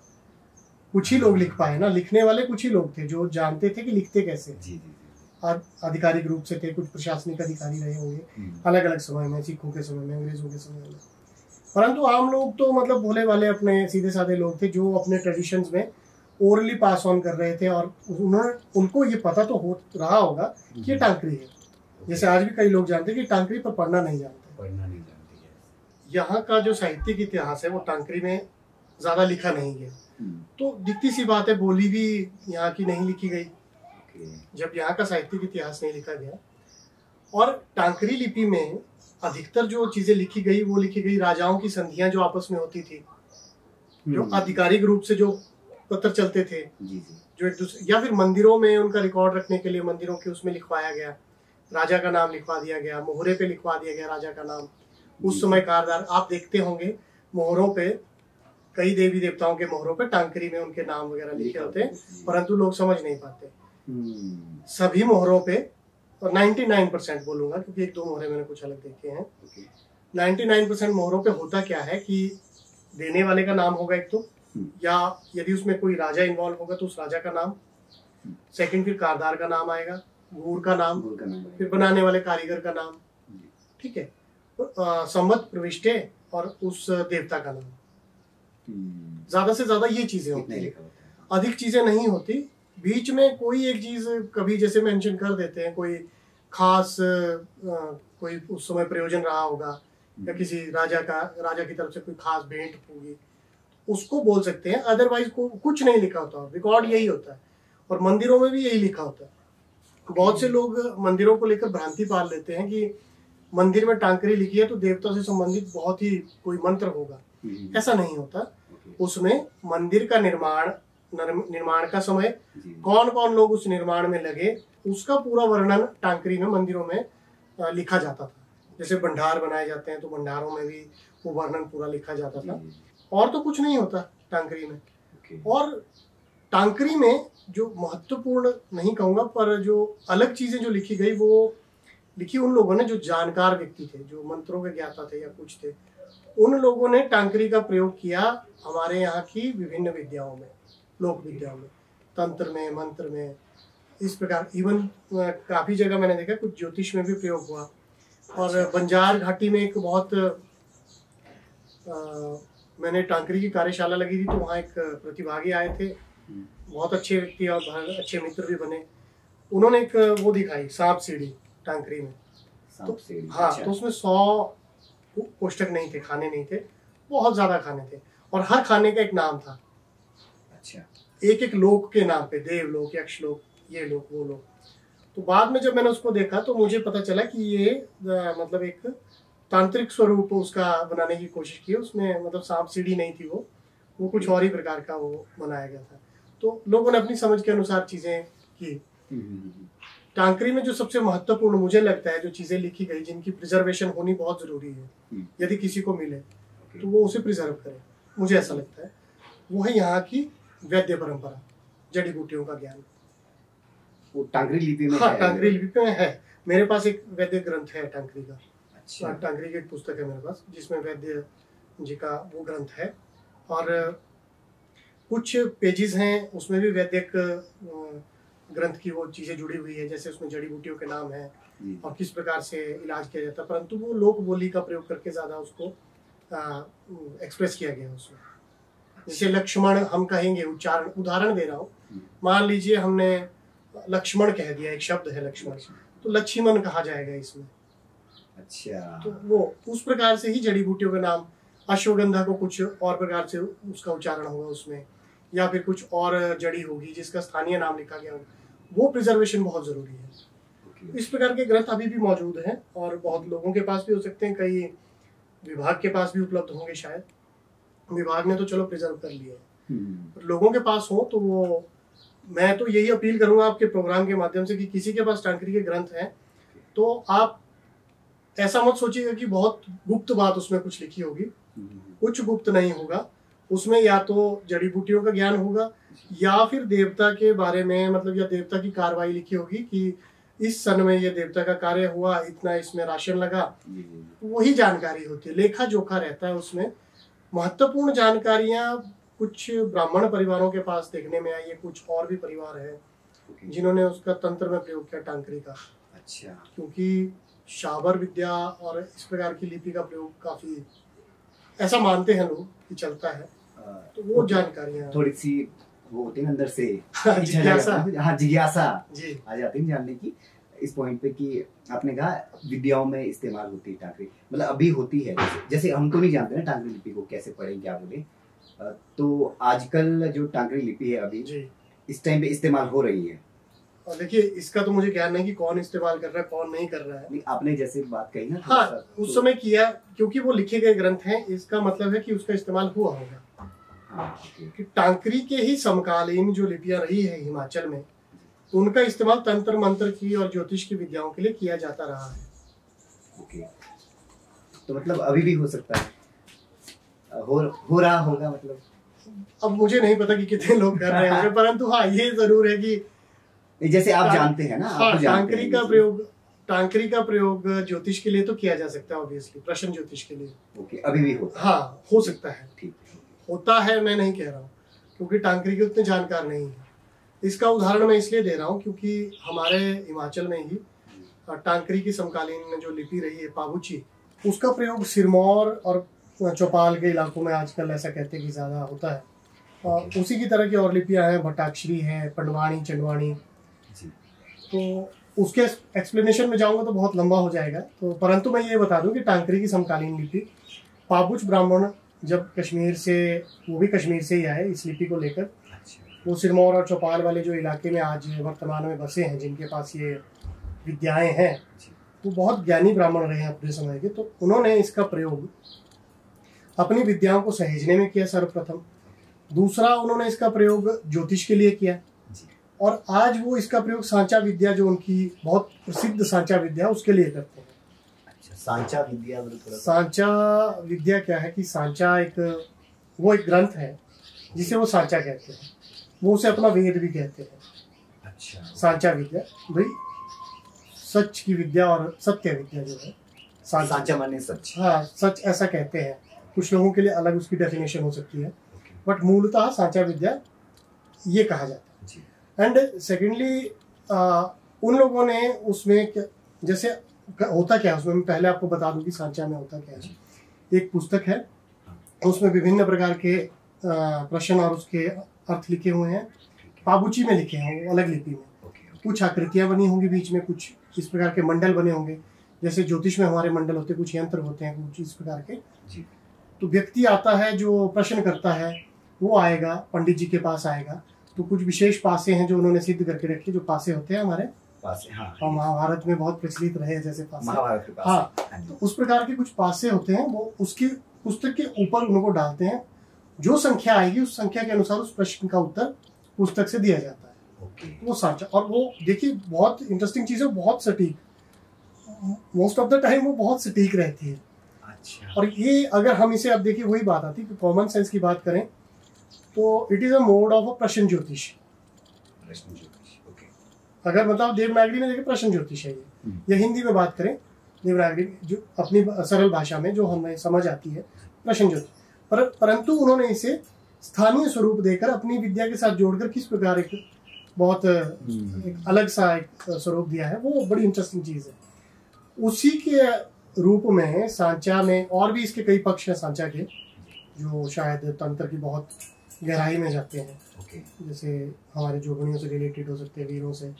कुछ ही लोग लिख पाए ना, लिखने वाले कुछ ही लोग थे जो जानते थे कि लिखते कैसे। जी जी। आधिकारिक रूप से थे, कुछ प्रशासनिक अधिकारी रहे होंगे अलग अलग समय में, सिखों के समय में, अंग्रेजों के समय में, परंतु आम लोग तो मतलब भोले वाले अपने सीधे साधे लोग थे जो अपने ट्रेडिशंस में ओरली पास ऑन कर रहे थे, और उनको ये पता तो हो रहा होगा कि ये टांकरी है। जैसे आज भी कई लोग जानते हैं कि टांकरी पर पढ़ना नहीं जानते। यहाँ का जो साहित्यिक इतिहास है वो टांकरी में ज्यादा लिखा नहीं है, तो दिखती सी बात है, बोली भी यहाँ की नहीं लिखी गई जब यहाँ का साहित्यिक इतिहास नहीं लिखा गया। और टांकरी लिपि में अधिकतर जो चीजें लिखी गई वो लिखी गई राजाओं की संधियां जो आपस में होती थी, जो आधिकारिक रूप से जो पत्र चलते थे, जो एक दूसरे, या फिर मंदिरों में उनका रिकॉर्ड रखने के लिए मंदिरों के उसमें लिखवाया गया, राजा का नाम लिखवा दिया गया, मोहरे पे लिखवा दिया गया राजा का नाम। उस समय कारदार आप देखते होंगे मोहरों पे, कई देवी देवताओं के मोहरों पे टांकरी में उनके नाम वगैरह लिखे होते हैं, परंतु लोग समझ नहीं पाते। सभी मोहरों पे, और 99% बोलूंगा क्योंकि एक दो मोहरे मैंने कुछ अलग देखे हैं, 99% मोहरों पे होता क्या है कि देने वाले का नाम होगा एक तो, या यदि उसमें कोई राजा इन्वॉल्व होगा तो उस राजा का नाम, सेकंड फिर कारदार का नाम आएगा, गूर का नाम, फिर बनाने वाले कारीगर का नाम, ठीक है, संवत प्रविष्टे और उस देवता का नाम। ज्यादा से ज्यादा ये चीजें होती है, अधिक चीजें नहीं होती। बीच में कोई एक चीज कभी जैसे मेंशन कर देते हैं, कोई खास कोई उस समय प्रयोजन रहा होगा, या किसी राजा की तरफ से कोई खास भेंट होगी, उसको बोल सकते हैं। अदरवाइज कुछ नहीं लिखा होता, रिकॉर्ड यही होता है। और मंदिरों में भी यही लिखा होता है। बहुत से लोग मंदिरों को लेकर भ्रांति पाल लेते हैं कि मंदिर में टांकरी लिखी है तो देवता से संबंधित बहुत ही कोई मंत्र होगा। ऐसा नहीं होता। उसमें मंदिर का निर्माण का समय, कौन कौन लोग उस निर्माण में लगे, उसका पूरा वर्णन टांकरी में मंदिरों में लिखा जाता था। जैसे भंडार बनाए जाते हैं तो भंडारों में भी वो वर्णन पूरा लिखा जाता था। और तो कुछ नहीं होता टांकरी में। और टांकरी में जो महत्वपूर्ण नहीं कहूँगा, पर जो अलग चीजें जो लिखी गई वो लिखी उन लोगों ने जो जानकार व्यक्ति थे, जो मंत्रों के ज्ञाता थे या कुछ थे। उन लोगों ने टांकरी का प्रयोग किया हमारे यहाँ की विभिन्न विद्याओं में, लोक विद्याओं में, तंत्र में, मंत्र में, इस प्रकार। इवन काफ़ी जगह मैंने देखा कुछ ज्योतिष में भी प्रयोग हुआ। और बंजार घाटी में एक बहुत मैंने टांकरी की कार्यशाला लगी थी, तो वहाँ एक प्रतिभागी आए थे, बहुत अच्छे व्यक्ति और अच्छे मित्र भी बने। उन्होंने एक वो दिखाई, सांप सीढ़ी टांकरी में। तो हाँ, तो उसमें 100 कोष्ठक नहीं थे, खाने नहीं थे, बहुत ज्यादा खाने थे, और हर खाने का एक नाम था। अच्छा। एक एक लोक के नाम पे, देवलोक, यक्षलोक, ये लोक, वो लोक। तो बाद में जब मैंने उसको देखा तो मुझे पता चला कि ये मतलब एक तांत्रिक स्वरूप उसका बनाने की कोशिश की। उसमें मतलब सांप सीढ़ी नहीं थी, वो कुछ और ही प्रकार का वो बनाया गया था। तो लोगों ने अपनी समझ के अनुसार चीजें की। टांकरी में जो सबसे महत्वपूर्ण मुझे लगता है, जो चीजें लिखी गई जिनकी प्रिजर्वेशन होनी बहुत जरूरी है, यदि किसी को मिले तो वो उसे प्रिजर्व करे, मुझे ऐसा लगता है, वो है यहाँ की वैद्य परंपरा, जड़ी बूटियों का ज्ञान। वो टांकरी लिपि में? हाँ, टांकरी लिपि में है। मेरे पास एक वैद्य ग्रंथ है टांकरी का। अच्छा। टांकरी की एक पुस्तक है मेरे पास जिसमें वैद्य जी का वो ग्रंथ है, और कुछ पेजेस हैं उसमें भी वैदिक ग्रंथ की वो चीजें जुड़ी हुई है, जैसे उसमें जड़ी बूटियों के नाम है और किस प्रकार से इलाज किया जाता है, परंतु वो लोक बोली का प्रयोग करके ज्यादा उसको एक्सप्रेस किया गया उसमें। जैसे लक्ष्मण हम कहेंगे, उच्चारण उदाहरण दे रहा हूँ, मान लीजिए हमने लक्ष्मण कह दिया, एक शब्द है लक्ष्मण, तो लक्ष्मण कहा जाएगा इसमें। अच्छा, तो वो उस प्रकार से ही जड़ी बूटियों का नाम, अश्वगंधा को कुछ और प्रकार से उसका उच्चारण होगा उसमें, या फिर कुछ और जड़ी होगी जिसका स्थानीय नाम लिखा गया होगा, वो प्रिजर्वेशन बहुत जरूरी है। इस प्रकार के ग्रंथ अभी भी मौजूद हैं और बहुत लोगों के पास भी हो सकते हैं, कई विभाग के पास भी उपलब्ध होंगे शायद, विभाग ने तो चलो प्रिजर्व कर लिया है, लोगों के पास हो तो वो, मैं तो यही अपील करूंगा आपके प्रोग्राम के माध्यम से कि किसी के पास टांकरी के ग्रंथ हैं तो आप ऐसा मत सोचिएगा कि बहुत गुप्त बात उसमें कुछ लिखी होगी, कुछ गुप्त नहीं होगा उसमें। या तो जड़ी बूटियों का ज्ञान होगा या फिर देवता के बारे में, मतलब या देवता की कार्रवाई लिखी होगी कि इस सन में ये देवता का कार्य हुआ, इतना इसमें राशन लगा, वही जानकारी होती है, लेखा जोखा रहता है उसमें। महत्वपूर्ण जानकारियां कुछ ब्राह्मण परिवारों के पास देखने में आई है, कुछ और भी परिवार है जिन्होंने उसका तंत्र में प्रयोग किया टांकरी का। अच्छा, क्योंकि शाबर विद्या और इस प्रकार की लिपि का प्रयोग काफी ऐसा मानते हैं लोग कि चलता है, तो वो जानकारियां थोड़ी सी वो होती है अंदर से जिज्ञासा, हाँ जिज्ञासा जी आ जाती है जानने की इस पॉइंट पे कि आपने कहा विद्याओं में इस्तेमाल होती है टांकरी, मतलब अभी होती है, जैसे हम तो नहीं जानते ना टांकरी लिपि को कैसे पढ़ें क्या बोले, तो आजकल जो टांकरी लिपि है अभी इस टाइम पे इस्तेमाल हो रही है। और देखिए इसका तो मुझे ज्ञान नहीं कि कौन इस्तेमाल कर रहा है कौन नहीं कर रहा है। आपने जैसे बात कही ना, हाँ उस समय किया, क्योंकि वो लिखे गए ग्रंथ हैं, इसका मतलब है कि उसका इस्तेमाल हुआ होगा। कि टांकरी के ही समकालीन जो लिपियां रही है हिमाचल में, उनका इस्तेमाल तंत्र मंत्र की और ज्योतिष की विद्याओं के लिए किया जाता रहा है। ओके, तो मतलब अभी भी हो सकता है, हो रहा होगा, मतलब अब मुझे नहीं पता कि कितने लोग कर रहे होंगे, परंतु हाँ ये जरूर है कि जैसे आप जानते हैं ना, हाँ टांकरी का प्रयोग ज्योतिष के लिए तो किया जा सकता है, ऑब्वियसली प्रश्न ज्योतिष के लिए। ओके, अभी भी होता है? हाँ हो सकता है, ठीक होता है, मैं नहीं कह रहा हूँ, क्योंकि टांकरी के उतने जानकार नहीं है। इसका उदाहरण मैं इसलिए दे रहा हूँ क्योंकि हमारे हिमाचल में ही टांकरी की समकालीन जो लिपि रही है पाबुची, उसका प्रयोग सिरमौर और चौपाल के इलाकों में आजकल ऐसा कहते हैं कि ज्यादा होता है। और उसी की तरह की और लिपियां हैं, भट्टाक्षरी है, पंडवाणी, चंडवाणी, तो उसके एक्सप्लेनेशन में जाऊंगा तो बहुत लंबा हो जाएगा, तो परंतु मैं ये बता दूं कि टांकरी की समकालीन लिपि पाबुच ब्राह्मण जब कश्मीर से, वो भी कश्मीर से ही आए इस लिपि को लेकर, वो सिरमौर और चौपाल वाले जो इलाके में आज वर्तमान में बसे हैं, जिनके पास ये विद्याएं हैं, वो बहुत ज्ञानी ब्राह्मण रहे हैं अपने समय के, तो उन्होंने इसका प्रयोग अपनी विद्याओं को सहेजने में किया सर्वप्रथम। दूसरा, उन्होंने इसका प्रयोग ज्योतिष के लिए किया, और आज वो इसका प्रयोग सांचा विद्या, जो उनकी बहुत प्रसिद्ध सांचा विद्या, उसके लिए करते हैं। अच्छा, सांचा विद्या, सांचा विद्या क्या है कि सांचा एक ग्रंथ है जिसे वो सांचा कहते हैं, वो उसे अपना वेद भी कहते हैं। अच्छा, सांचा विद्या भाई सच की विद्या और सत्य विद्या जो है, सांचा माने सच, हाँ सच ऐसा कहते हैं, कुछ लोगों के लिए अलग उसकी डेफिनेशन हो सकती है, बट मूलतः सांचा विद्या ये कहा जाता है। एंड सेकेंडली उन लोगों ने उसमें जैसे होता क्या है उसमें, मैं पहले आपको बता दूं कि सांचा में होता क्या है। एक पुस्तक है, उसमें विभिन्न प्रकार के प्रश्न और उसके अर्थ लिखे हुए हैं, पाबुची में लिखे हैं, अलग लिपि में। कुछ आकृतियां बनी होंगी बीच में, कुछ इस प्रकार के मंडल बने होंगे, जैसे ज्योतिष में हमारे मंडल होते हैं, कुछ यंत्र होते हैं, कुछ इस प्रकार के। तो व्यक्ति आता है जो प्रश्न करता है, वो आएगा पंडित जी के पास आएगा, तो कुछ विशेष पासे हैं जो उन्होंने सिद्ध करके रखे, जो पासे होते हैं हमारे पासे, हाँ, और महाभारत में बहुत प्रचलित रहे हैं जैसे पासे, महाभारत के पासे, हाँ, तो उस प्रकार के कुछ पासे होते हैं, वो उसकी पुस्तक के ऊपर उनको डालते हैं, जो संख्या आएगी उस संख्या के अनुसार उस प्रश्न का उत्तर पुस्तक से दिया जाता है। वो सांचा, और वो देखिए बहुत इंटरेस्टिंग चीज है, बहुत सटीक, मोस्ट ऑफ द टाइम वो बहुत सटीक रहती है। अच्छा, और ये अगर हम इसे, अब देखिए वही बात आती है कि कॉमन सेंस की बात करें तो it is a mode of a प्रश्न ज्योतिष। अगर मतलब देवनागरी में देखिए प्रश्न ज्योतिष है ये, या हिंदी में बात करें देवनागरी जो अपनी सरल भाषा में जो हमें समझ आती है, प्रश्न ज्योतिष, परंतु उन्होंने इसे स्थानीय स्वरूप देकर अपनी विद्या के साथ जोड़कर किस प्रकार एक बहुत एक अलग सा एक स्वरूप दिया है, वो बड़ी इंटरेस्टिंग चीज़ है। उसी के रूप में सांचा में और भी इसके कई पक्ष हैं सांचा के, जो शायद तंत्र की बहुत गहराई में जाते हैं। जैसे हमारे जोगणियों से रिलेटेड हो सकते हैं, वीरों से,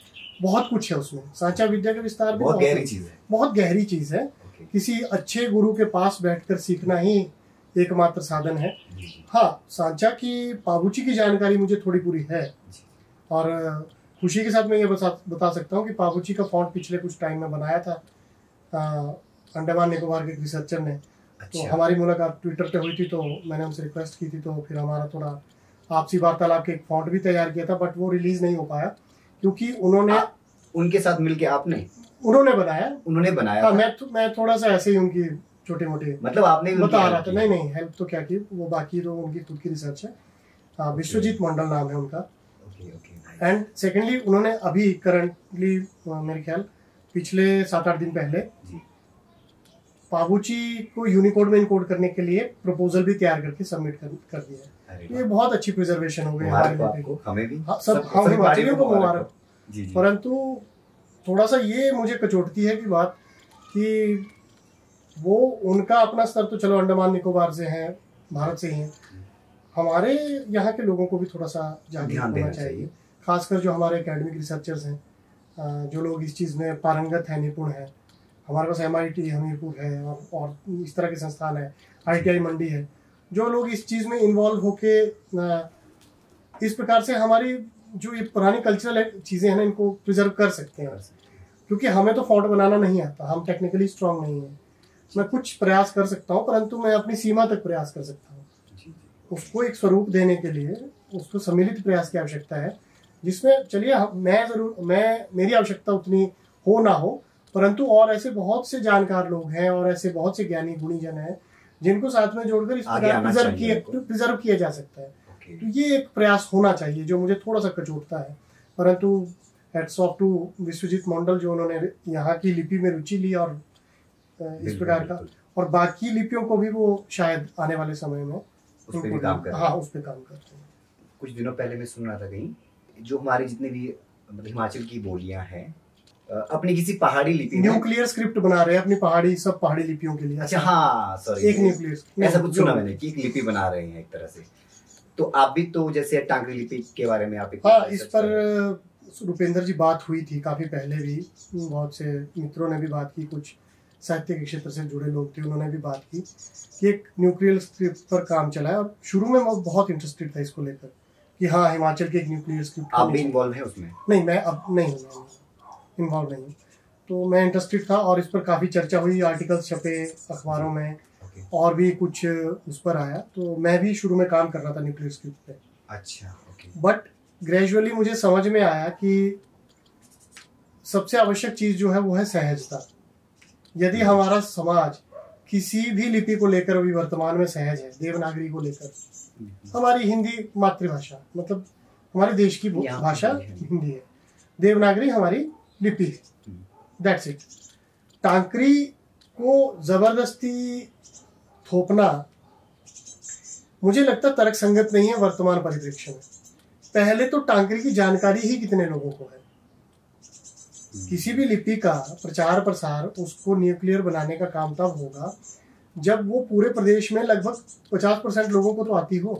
बहुत कुछ है उसमें। सांचा विद्या का विस्तार भी बहुत गहरी चीज है, बहुत गहरी चीज है। किसी अच्छे गुरु के पास बैठकर सीखना ही एकमात्र साधन है। हाँ, सांचा की पाबूची की जानकारी मुझे थोड़ी पूरी है, और खुशी के साथ मैं ये बता सकता हूँ कि पाबूची का फॉन्ट पिछले कुछ टाइम में बनाया था अंडमान निकोबार के एक रिसर्चर ने। तो हमारी मुलाकात ट्विटर पे हुई थी, तो मैंने उनसे रिक्वेस्ट की थी, तो फिर हमारा थोड़ा आपसी वार्तालाप के एक फॉन्ट भी तैयार किया था, बट वो रिलीज नहीं हो पाया क्योंकि उन्होंने उनके साथ मिलके उन्होंने बनाया। हाँ, मैं थोड़ा सा ऐसे ही उनकी छोटे मोटे मतलब आपने बता रहा था। नहीं, हेल्प तो क्या की, वो बाकी तो उनकी खुद की रिसर्च है। विश्वजीत मंडल नाम है उनका। एंड सेकेंडली उन्होंने अभी करंटली मेरे ख्याल पिछले 7-8 दिन पहले पाबूची को यूनिकोड में इनकोड करने के लिए प्रपोजल भी तैयार करके सबमिट कर दिया है। ये बहुत अच्छी प्रिजर्वेशन हो गई हमारे लिए, हमें भी, सब हम हिमाचलियों को मुबारक। परंतु थोड़ा सा ये मुझे कचोटती है कि बात कि वो उनका अपना स्तर तो चलो अंडमान निकोबार से है, भारत से ही है, हमारे यहाँ के लोगों को भी थोड़ा सा जागरूक होना चाहिए। खासकर जो हमारे एकेडमिक रिसर्चर्स हैं, जो लोग इस चीज़ में पारंगत हैं, निपुण हैं। हमारे पास MIT हमीरपुर है, और इस तरह के संस्थान है, ITI मंडी है, जो लोग इस चीज़ में इन्वॉल्व होके इस प्रकार से हमारी जो ये पुरानी कल्चरल चीज़ें हैं ना, इनको प्रिजर्व कर सकते हैं। क्योंकि हमें तो फॉन्ट बनाना नहीं आता, हम टेक्निकली स्ट्रांग नहीं है। मैं कुछ प्रयास कर सकता हूँ, परंतु मैं अपनी सीमा तक प्रयास कर सकता हूँ। उसको एक स्वरूप देने के लिए उसको सम्मिलित प्रयास की आवश्यकता है, जिसमें चलिए मेरी आवश्यकता उतनी हो ना हो, परंतु और ऐसे बहुत से जानकार लोग हैं और ऐसे बहुत से ज्ञानी गुणीजन हैं जिनको साथ में जोड़कर इस प्रकार प्रिजर्व किया जा सकता है। तो ये एक प्रयास होना चाहिए जो मुझे थोड़ा सा कचोटता है। परंतु हैट्स ऑफ टू विश्वजीत मंडल, जो उन्होंने यहाँ की लिपि में रुचि ली और इस प्रकार का, और बाकी लिपियों को भी वो शायद आने वाले समय में उस पे काम करते हैं। कुछ दिनों पहले मैं सुन रहा था कहीं, जो हमारी जितने भी मतलब हिमाचल की बोलियां हैं, अपनी किसी पहाड़ी लिपि में न्यूक्लियर स्क्रिप्ट बना रहे हैं अपनी सब पहाड़ी लिपियों के लिए। अच्छा, हाँ, सॉरी, एक न्यूक्लियर ऐसा कुछ सुना मैंने कि एक लिपि बना रहे हैं एक तरह से। तो आप भी तो जैसे टांकरी लिपि के बारे में आप इस पर रुपेंद्र जी बात हुई थी काफी पहले भी, बहुत से मित्रों ने भी बात की, कुछ साहित्य के क्षेत्र से जुड़े लोग थे, उन्होंने भी बात की कि एक न्यूक्लियर स्क्रिप्ट पर काम चला है। और शुरू में मैं बहुत इंटरेस्टेड था इसको लेकर कि हाँ, हिमाचल के एक न्यूक्लियर स्क्रिप्ट। आप भी इन्वॉल्व हैं उसमें? नहीं, मैं अब नहीं हूँ, इन्वॉल्व नहीं हूँ। तो मैं इंटरेस्टेड था और इस पर काफ़ी चर्चा हुई, आर्टिकल्स छपे अखबारों में, और भी कुछ उस पर आया। तो मैं भी शुरू में काम कर रहा था न्यूक्लियर स्क्रिप्ट पे। अच्छा, बट ग्रेजुअली मुझे समझ में आया कि सबसे आवश्यक चीज़ जो है वो है सहजता। यदि हमारा समाज किसी भी लिपि को लेकर अभी वर्तमान में सहज है, देवनागरी को लेकर, हमारी हिंदी मातृभाषा, मतलब हमारे देश की भाषा हिंदी है, देवनागरी हमारी लिपि है, दैट्स इट। टांकरी को जबरदस्ती थोपना मुझे लगता तर्क संगत नहीं है वर्तमान परिप्रेक्ष्य में। पहले तो टांकरी की जानकारी ही कितने लोगों को है। किसी भी लिपि का प्रचार प्रसार, उसको न्यूक्लियर बनाने का काम तब होगा जब वो पूरे प्रदेश में लगभग 50% लोगों को तो आती हो।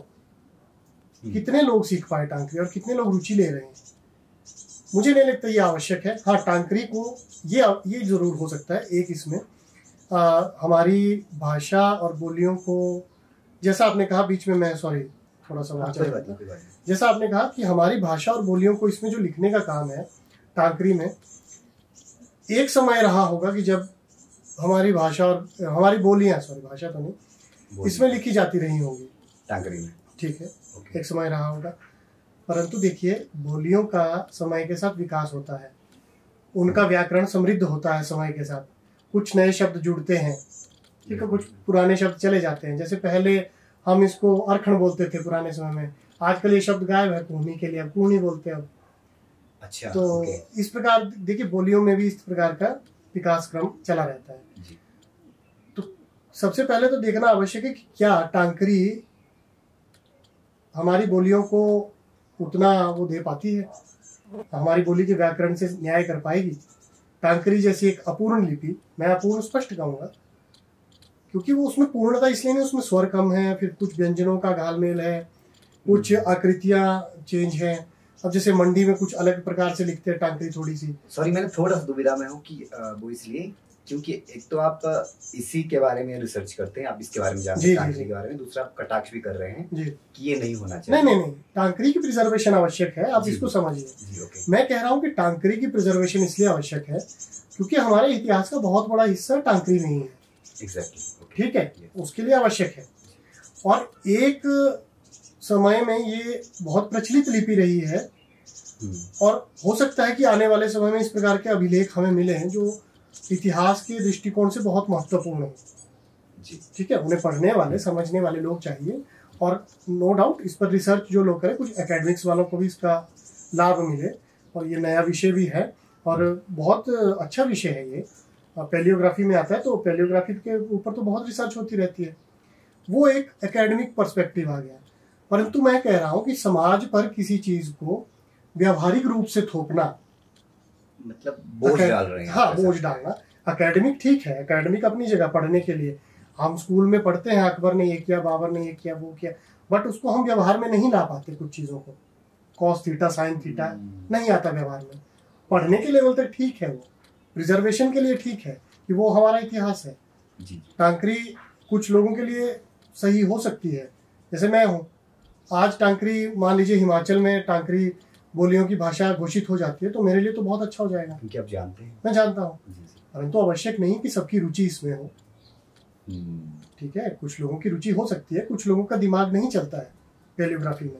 कितने लोग सीख पाए टांकरी और कितने लोग रुचि ले रहे हैं, मुझे नहीं लगता ये आवश्यक है। हाँ, टांकरी को ये जरूर हो सकता है एक इसमें हमारी भाषा और बोलियों को, जैसा आपने कहा बीच में, मैं सॉरी थोड़ा सा जैसा आपने कहा कि हमारी भाषा और बोलियों को इसमें जो लिखने का काम है टांकरी में, एक समय रहा होगा कि जब हमारी भाषा और हमारी बोलियां, सॉरी भाषा तो नहीं, इसमें लिखी जाती रही होंगी टांकरी में, ठीक है, एक समय रहा होगा। परंतु देखिए, बोलियों का समय के साथ विकास होता है, उनका व्याकरण समृद्ध होता है समय के साथ, कुछ नए शब्द जुड़ते हैं, ठीक है, कुछ पुराने शब्द चले जाते हैं। जैसे पहले हम इसको अरखण बोलते थे पुराने समय में, आजकल ये शब्द गायब है कूहनी के लिए, अब कूहनी बोलते हैं अब। अच्छा, तो इस प्रकार देखिए बोलियों में भी इस प्रकार का विकास क्रम चला रहता है। तो सबसे पहले तो देखना आवश्यक है कि क्या टांकरी हमारी बोलियों को उतना वो दे पाती है, हमारी बोली के व्याकरण से न्याय कर पाएगी? टांकरी जैसी एक अपूर्ण लिपि, मैं अपूर्ण स्पष्ट कहूंगा क्योंकि वो उसमें पूर्णता इसलिए नहीं, उसमें स्वर कम है, फिर कुछ व्यंजनों का घालमेल है, कुछ आकृतियां चेंज हैं। अब जैसे मंडी में कुछ अलग प्रकार से लिखते हैं टांकरी थोड़ी सी। सॉरी, मैंने थोड़ा सा दुविधा में हूँ कि वो इसलिए क्योंकि एक तो आप इसी के बारे में रिसर्च करते हैं, आप इसके बारे में जानते हैं टांकरी के बारे में, दूसरा आप कटाक्ष भी कर रहे हैं जी कि ये नहीं होना चाहिए। नहीं, टांकरी की प्रिजर्वेशन आवश्यक है, आप इसको समझिए। मैं कह रहा हूँ कि टांकरी की प्रिजर्वेशन इसलिए आवश्यक है क्योंकि हमारे इतिहास का बहुत बड़ा हिस्सा टांकरी नहीं है। एग्जैक्टली, ठीक है, उसके लिए आवश्यक है। और एक समय में ये बहुत प्रचलित लिपि रही है और हो सकता है कि आने वाले समय में इस प्रकार के अभिलेख हमें मिले हैं जो इतिहास के दृष्टिकोण से बहुत महत्वपूर्ण है। ठीक है, उन्हें पढ़ने वाले समझने वाले लोग चाहिए और नो डाउट इस पर रिसर्च जो लोग करें, कुछ एकेडमिक्स वालों को भी इसका लाभ मिले। और ये नया विषय भी है और बहुत अच्छा विषय है ये। पैलियोग्राफी में आता है तो पैलियोग्राफी के ऊपर तो बहुत रिसर्च होती रहती है, वो एक एकेडमिक पर्सपेक्टिव आ गया। परंतु मैं कह रहा हूँ कि समाज पर किसी चीज को व्यावहारिक रूप से थोपना, मतलब बोझ डाल रहे हैं। हाँ, बोझ डालना। एकेडमिक ठीक है, एकेडमिक अपनी जगह पढ़ने के लिए, हम स्कूल में पढ़ते हैं अकबर ने ये किया, बाबर ने ये किया, वो किया, बट उसको हम व्यवहार में नहीं ला पाते। कुछ चीजों को कॉस थीटा साइन थीटा नहीं आता व्यवहार में। पढ़ने के लेवल तक ठीक है, वो प्रिजर्वेशन के लिए ठीक है कि वो हमारा इतिहास है। टांकरी कुछ लोगों के लिए सही हो सकती है, जैसे मैं हूँ। आज टांकरी मान लीजिए हिमाचल में टांकरी बोलियों की भाषा घोषित हो जाती है तो मेरे लिए तो बहुत अच्छा हो जाएगा, क्योंकि आप जानते हैं। मैं जानता हूँ, परंतु आवश्यक नहीं कि सबकी रुचि इसमें हो। ठीक है, कुछ लोगों की रुचि हो सकती है, कुछ लोगों का दिमाग नहीं चलता है पैलियोग्राफी में।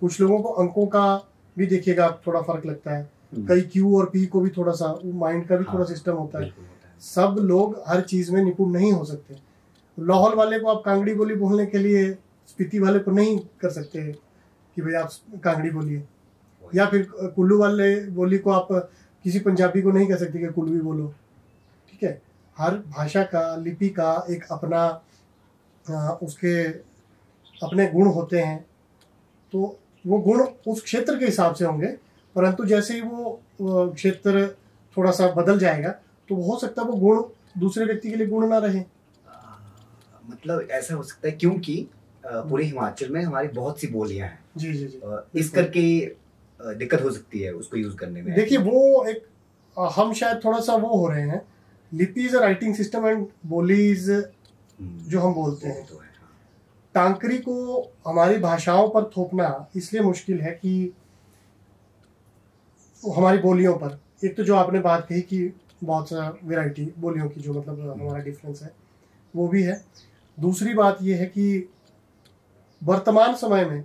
कुछ लोगों को अंकों का भी देखिएगा थोड़ा फर्क लगता है, कई क्यू और पी को भी थोड़ा सा माइंड का भी थोड़ा सिस्टम होता है। सब लोग हर चीज में निपुण नहीं हो सकते। लाहौल वाले को आप कांगड़ी बोली बोलने के लिए स्पीति वाले को नहीं कर सकते कि भाई आप कांगड़ी बोलिए, या फिर कुल्लू वाले बोली को आप किसी पंजाबी को नहीं कह सकते कि कुल्लू बोलो। ठीक है, हर भाषा का, लिपि का एक अपना उसके अपने गुण होते हैं, तो वो गुण उस क्षेत्र के हिसाब से होंगे। परंतु जैसे ही वो क्षेत्र थोड़ा सा बदल जाएगा तो हो सकता है वो गुण दूसरे व्यक्ति के लिए गुण ना रहे। मतलब ऐसा हो सकता है क्योंकि पूरे हिमाचल में हमारी बहुत सी बोलियां हैं। जी जी जी, इस करके दिक्कत हो सकती है उसको यूज करने में। देखिए वो एक हम शायद थोड़ा सा वो हो रहे हैं, लिपि is a writing system and बोलीज जो हम बोलते हैं। तो है, टांकरी को हमारी भाषाओं पर थोपना इसलिए मुश्किल है कि हमारी बोलियों पर, एक तो जो आपने बात कही कि बहुत सा वैरायटी बोलियों की, जो मतलब हमारा डिफरेंस है वो भी है। दूसरी बात ये है कि वर्तमान समय में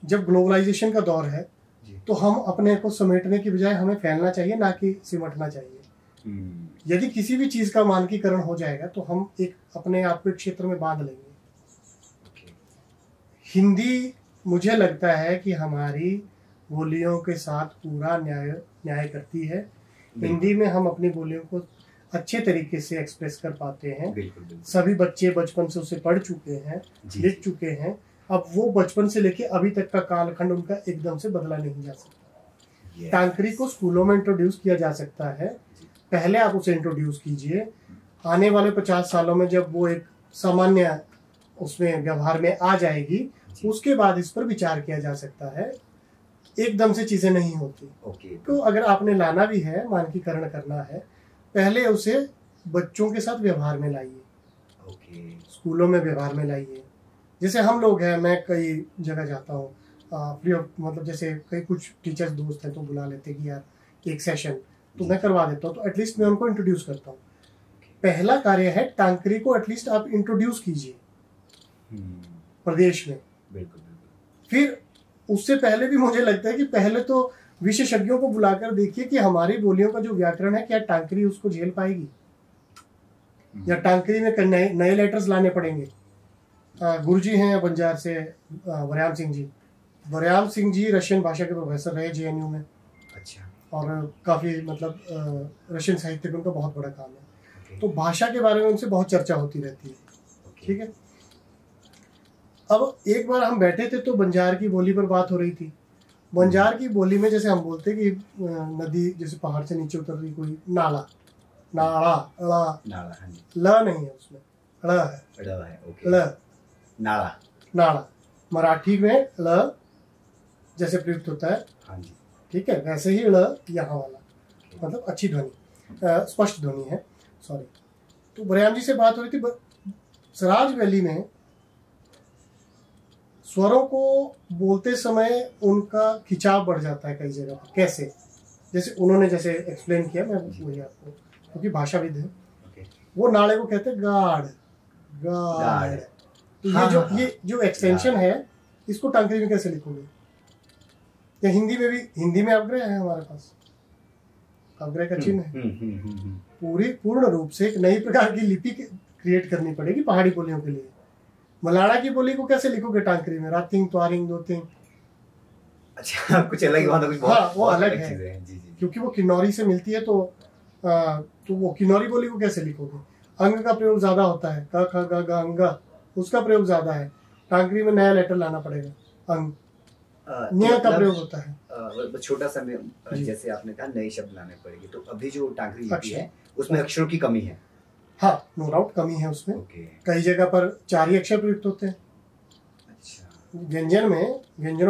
जब ग्लोबलाइजेशन का दौर है तो हम अपने को समेटने की बजाय हमें फैलना चाहिए, ना कि सिमटना चाहिए। यदि किसी भी चीज का मानकीकरण हो जाएगा तो हम एक अपने आप को एक क्षेत्र में बांध लेंगे। हिंदी मुझे लगता है कि हमारी बोलियों के साथ पूरा न्याय करती है। हिंदी में हम अपनी बोलियों को अच्छे तरीके से एक्सप्रेस कर पाते हैं। सभी बच्चे बचपन से उसे पढ़ चुके हैं, लिख चुके हैं। अब वो बचपन से लेके अभी तक का कालखंड उनका एकदम से बदला नहीं जा सकता। टांकरी को स्कूलों में इंट्रोड्यूस किया जा सकता है, पहले आप उसे इंट्रोड्यूस कीजिए। आने वाले 50 सालों में जब वो एक सामान्य उसमें व्यवहार में आ जाएगी, उसके बाद इस पर विचार किया जा सकता है। एकदम से चीजें नहीं होती। तो अगर आपने लाना भी है, मानकीकरण करना है, पहले उसे बच्चों के साथ व्यवहार में लाइए। स्कूलों में व्यवहार में लाइए। जैसे हम लोग हैं, मैं कई जगह जाता हूँ फ्री ऑफ, मतलब जैसे कई कुछ टीचर्स दोस्त हैं तो बुला लेते कि यार एक सेशन तो मैं करवा देता हूँ, तो एटलीस्ट मैं उनको इंट्रोड्यूस करता हूँ। पहला कार्य है टांकरी को एटलीस्ट आप इंट्रोड्यूस कीजिए प्रदेश में। फिर उससे पहले भी मुझे लगता है कि पहले तो विशेषज्ञों को बुलाकर देखिए कि हमारी बोलियों का जो व्याकरण है, क्या टांकरी उसको झेल पाएगी, या टांकरी में नए लेटर्स लाने पड़ेंगे। गुरुजी हैं बंजार से, वरयाम सिंह जी। वरयाम सिंह जी रशियन भाषा के प्रोफेसर रहे जेएनयू में। अच्छा। और काफ़ी मतलब रशियन साहित्य में उनका बहुत बड़ा काम है। तो भाषा के बारे में उनसे बहुत चर्चा होती रहती है। ठीक है। अब एक बार हम बैठे थे तो बंजार की बोली पर बात हो रही थी, बंजार की बोली में जैसे हम बोलते हैं कि नदी जैसे पहाड़ से नीचे उतर रही कोई नाला, नाला, ला, नाला, हाँ जी, ल नहीं है उसमें, ड़ है, ड़ है, ओके, ल, नाला, नाला। मराठी में ल जैसे प्रयुक्त होता है, हाँ जी, ठीक है, वैसे ही ड़ यहाँ वाला, मतलब अच्छी ध्वनि, स्पष्ट ध्वनि है, सॉरी। तो बरयाम जी से बात हो रही थी, सराज वैली में स्वरों को बोलते समय उनका खिंचाव बढ़ जाता है कई जगह पर। कैसे? जैसे उन्होंने जैसे एक्सप्लेन किया, मैं वही आपको, क्योंकि भाषाविद है, वो नाले को कहते हैं गाढ़, गाढ़। तो ये जो एक्सटेंशन है, इसको टांकरी में कैसे लिखोगे? या हिंदी में भी, हिंदी में अवग्रह है हमारे पास, अवग्रह का चिन्ह है। पूर्ण रूप से एक नई प्रकार की लिपि क्रिएट करनी पड़ेगी पहाड़ी बोलियों के लिए। मलाड़ा की बोली को कैसे लिखोगे टांकरी में? रातिंग, त्वारिंग, दोतिंग। अच्छा, कुछ अलग ही बात है, कुछ बहुत, हाँ, वो अलग है, जी जी, क्योंकि वो किन्नौरी से मिलती है, तो वो किन्नौरी बोली को कैसे लिखोगे? अंग का प्रयोग ज्यादा होता है, क ख ग ग अंग, उसका प्रयोग ज्यादा है। टांकरी में नया लेटर लाना पड़ेगा, अंग, न्या का प्रयोग होता है। छोटा सा जैसे आपने कहा नए शब्द लाने पड़ेंगे, तो अभी जो टांकरी लिपि है उसमें अक्षरों की कमी है। हाँ, नो डाउट कमी है उसमें। कई जगह पर 4 ही अक्षर प्रयुक्त होते हैं। अच्छा। व्यंजनों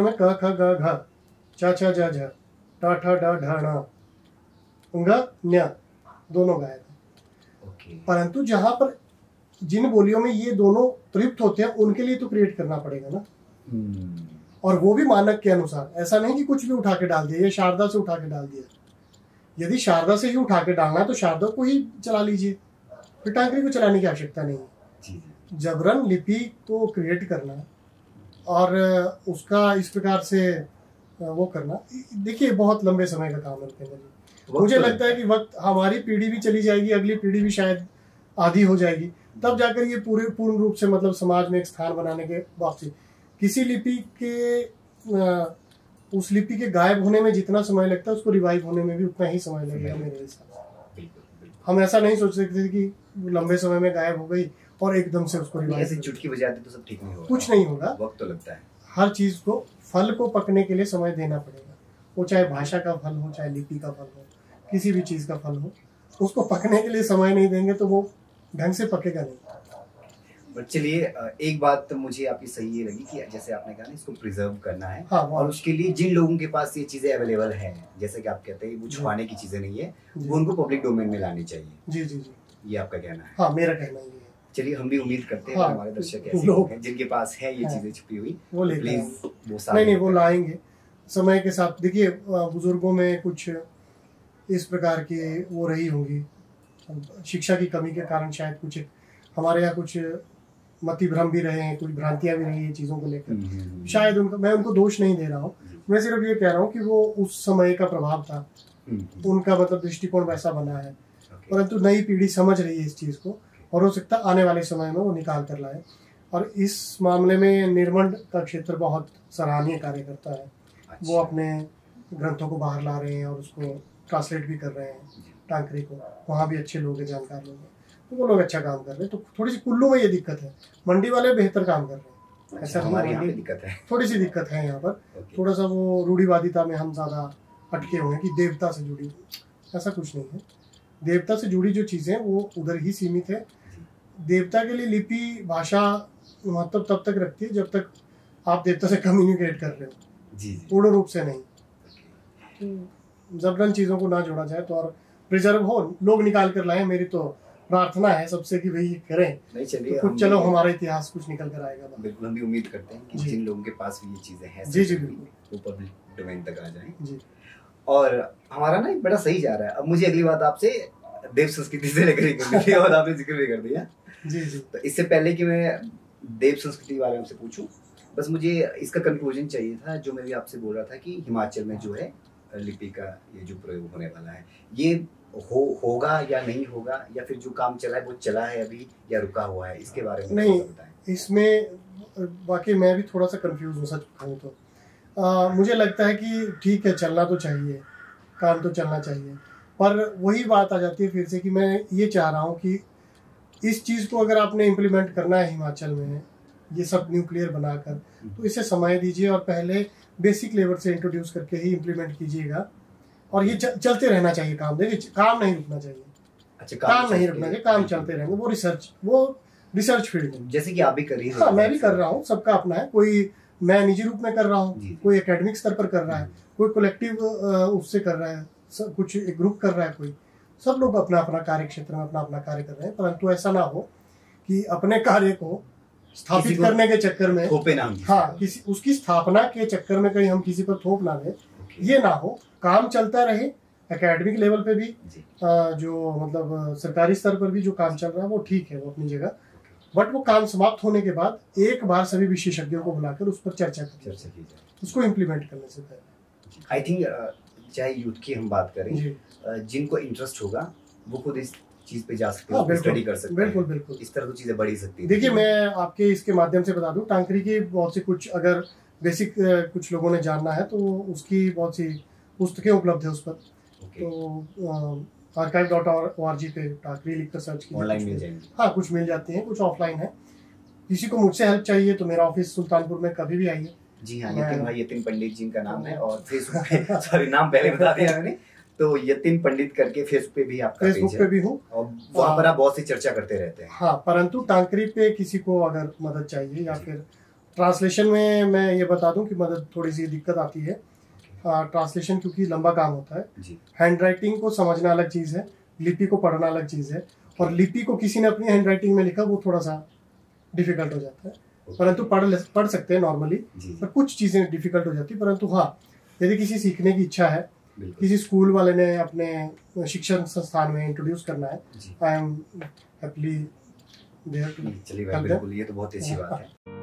में क ख ग घ, च छ ज झ, ट ठ ड ढ ण, ङ न्य दोनों गायब है। परंतु जहां पर जिन बोलियों में ये दोनों प्रयुक्त होते हैं, उनके लिए तो क्रिएट करना पड़ेगा ना। और वो भी मानक के अनुसार, ऐसा नहीं कि कुछ भी उठा के डाल दिया, ये शारदा से उठा के डाल दिया। यदि शारदा से ही उठा के डालना है तो शारदा को ही चला लीजिए, फिर टांकरी को चलाने की आवश्यकता नहीं है। जबरन लिपि को क्रिएट करना और उसका इस प्रकार से वो करना, देखिए बहुत लंबे समय का काम है। मुझे लगता है कि वक्त, हमारी पीढ़ी भी चली जाएगी, अगली पीढ़ी भी शायद आधी हो जाएगी, तब जाकर ये पूर्ण रूप से मतलब समाज में एक स्थान बनाने के वापसी। किसी लिपि के उस लिपि के गायब होने में जितना समय लगता है, उसको रिवाइव होने में भी उतना ही समय लगेगा मेरे हिसाब से। हम ऐसा नहीं सोच सकते कि लंबे समय में गायब हो गई और एकदम से उसको रिवाइव, ऐसे चुटकी बजाते तो सब ठीक नहीं होगा, कुछ नहीं होगा, वक्त तो लगता है। हर चीज को, फल को पकने के लिए समय देना पड़ेगा। वो चाहे भाषा का फल हो, चाहे लिपि का फल हो, किसी भी चीज का फल हो, उसको पकने के लिए समय नहीं देंगे तो वो ढंग से पकेगा नहीं। पर चलिए, एक बात तो मुझे आपकी सही ये लगी कि जैसे आपने कहा ना, इसको प्रिजर्व करना है। हाँ, और उसके लिए जिन लोगों के पास ये चीजें अवेलेबल हैं, जैसे कि आप कहते हैं वो छुपाने की चीजें नहीं है, वो उनको पब्लिक डोमेन में लानी चाहिए। जी जी जी, ये आपका कहना है? हाँ, मेरा कहना ये है। चलिए, हम भी उम्मीद करते हैं हाँ, हमारे दर्शक ऐसे लोग हैं जिनके पास है ये चीजें छुपी हुई, वो ले प्लीज वो नहीं, वो लाएंगे समय के साथ। देखिए, बुजुर्गों में कुछ इस प्रकार की वो रही होंगी, शिक्षा की कमी के कारण शायद कुछ हमारे यहाँ कुछ मति भ्रम भी रहे हैं, कुछ भ्रांतियां भी रही है चीजों को लेकर। शायद मैं उनको दोष नहीं दे रहा हूँ, मैं सिर्फ ये कह रहा हूँ कि वो उस समय का प्रभाव था, उनका मतलब दृष्टिकोण वैसा बना है। परंतु नई पीढ़ी समझ रही है इस चीज को, और हो सकता है आने वाले समय में वो निकाल कर लाए। और इस मामले में निर्मंड का क्षेत्र बहुत सराहनीय कार्य करता है। वो अपने ग्रंथों को बाहर ला रहे हैं और उसको ट्रांसलेट भी कर रहे हैं टांकरी को। वहाँ भी अच्छे लोग हैं, जानकार लोग हैं, तो वो लोग अच्छा काम कर रहे हैं। तो थोड़ी सी कुल्लू में ये दिक्कत है, मंडी वाले बेहतर काम कर रहे हैं। ऐसा हमारे यहाँ पे दिक्कत है, थोड़ी सी दिक्कत है यहाँ पर। थोड़ा सा वो रूढ़िवादिता में हम ज्यादा अटके हुए हैं कि देवता से जुड़ी, ऐसा कुछ नहीं है। देवता से जुड़ी जो चीजें वो उधर ही सीमित है। देवता के लिए लिपि भाषा महत्व तब तक रखती है जब तक आप देवता से कम्युनिकेट कर रहे हो, पूर्ण रूप से नहीं। जबरन चीजों को ना जोड़ा जाए तो, और प्रिजर्व हो, लोग निकाल कर लाए। मेरी तो प्रार्थना है सबसे कि वही करें। नहीं, चलिए, तो चलो हमारा इतिहास कुछ निकल कर आएगा। बिल्कुल, हम भी उम्मीद करते हैं कि जिन लोगों के पास भी ये चीजें हैं, जी जी बिल्कुल, वो पब्लिक डोमेन तक आ जाएं। जी। और हमारा ना बड़ा सही जा रहा है। अब मुझे अगली बात आपसे देव संस्कृति से लेकर ही करनी थी, और आपने जिक्र भी कर दिया। जी जी। तो इससे पहले कि मैं देव संस्कृति के बारे में आपसे पूछूं, बस मुझे इसका कंक्लूजन चाहिए था, जो मैं भी आपसे बोल रहा था कि हिमाचल में जो है लिपि का ये जो प्रयोग होने वाला है, ये होगा या नहीं होगा, या फिर जो काम चला है वो चला है अभी या रुका हुआ है, इसके बारे में नहीं बताएं। इसमें वाकई मैं भी थोड़ा सा कंफ्यूज हूँ, सच कहूँ तो। मुझे लगता है कि ठीक है, चलना तो चाहिए, काम तो चलना चाहिए, पर वही बात आ जाती है फिर से कि मैं ये चाह रहा हूँ कि इस चीज़ को अगर आपने इम्प्लीमेंट करना है हिमाचल में, ये सब न्यूक्लियर बनाकर, तो इसे समय दीजिए और पहले बेसिक लेवल से इंट्रोड्यूस करके ही इम्प्लीमेंट कीजिएगा। और ये चलते रहना चाहिए काम, देखिए काम नहीं रुकना चाहिए। अच्छा, काम नहीं रुकना चाहिए, काम चलते रहेंगे। वो रिसर्च फील्ड है, जैसे कि आप भी कर रही हैं। हाँ, मैं भी कर रहा हूँ, सबका अपना है। कोई मैं निजी रूप में कर रहा हूँ, कोई एकेडमिक स्तर पर कर रहा है, कोई कलेक्टिव उससे कर रहा है, कुछ एक ग्रुप कर रहा है, कोई सब लोग अपना अपना कार्य क्षेत्र में अपना अपना कार्य कर रहे हैं। परंतु ऐसा ना हो कि अपने कार्य को स्थापित करने के चक्कर में थोपे ना, हाँ, किसी उसकी स्थापना के चक्कर में कहीं हम किसी पर थोप ना दें, ये ना हो। काम चलता रहे, एकेडमिक लेवल पे भी जो मतलब सरकारी स्तर पर भी जो काम चल रहा है वो ठीक है, वो अपनी जगह। बट वो काम समाप्त होने के बाद एक बार सभी विशेषज्ञों को बुलाकर उस पर चर्चा की जाए, उसको इम्प्लीमेंट करने से पहले। आई थिंक चाहे यूथ की हम बात करें, जिनको इंटरेस्ट होगा वो खुद इस चीज पे जा सकते हैं, स्टडी कर सकते हैं। बिल्कुल बिल्कुल, इस तरह तो चीजें बढ़ ही सकती है। देखिए, मैं आपके इसके माध्यम से बता दूं, टांकरी की बहुत सी कुछ अगर बेसिक कुछ लोगों ने जानना है तो उसकी बहुत सी पुस्तकें उपलब्ध है उस पर। तो archive.org पे टांकरी लिखकर सर्च कीजिए, ऑनलाइन मिल जाएंगी। हाँ, कुछ मिल जाती हैं, कुछ ऑफलाइन है। किसी को मुझसे हेल्प चाहिए तो मेरा ऑफिस सुल्तानपुर में कभी भी आइए। जी हाँ, यतिन पंडित जी का नाम है, और फेसबुक पे सॉरी नाम पहले बता दिया मैंने, तो यतिन पंडित करके फेसबुक पे भी आपका फेसबुक पे भी हूँ, और वहाँ पर आप बहुत सी चर्चा करते रहते हैं। हाँ, परंतु टांकरी पे किसी को अगर मदद चाहिए या फिर ट्रांसलेशन में, मैं ये बता दूं कि मदद थोड़ी सी दिक्कत आती है। ट्रांसलेशन क्योंकि लंबा काम होता है, हैंड राइटिंग को समझना अलग चीज़ है, लिपि को पढ़ना अलग चीज़ है, और लिपि को किसी ने अपनी हैंड राइटिंग में लिखा वो थोड़ा सा डिफिकल्ट हो जाता है। परंतु पढ़ सकते हैं नॉर्मली, पर कुछ चीज़ें डिफिकल्ट हो जाती है। परंतु हाँ, यदि किसी सीखने की इच्छा है, किसी स्कूल वाले ने अपने शिक्षण संस्थान में इंट्रोड्यूस करना है, I am happily there too. चलिए, बिल्कुल, ये तो बहुत अच्छी बात है।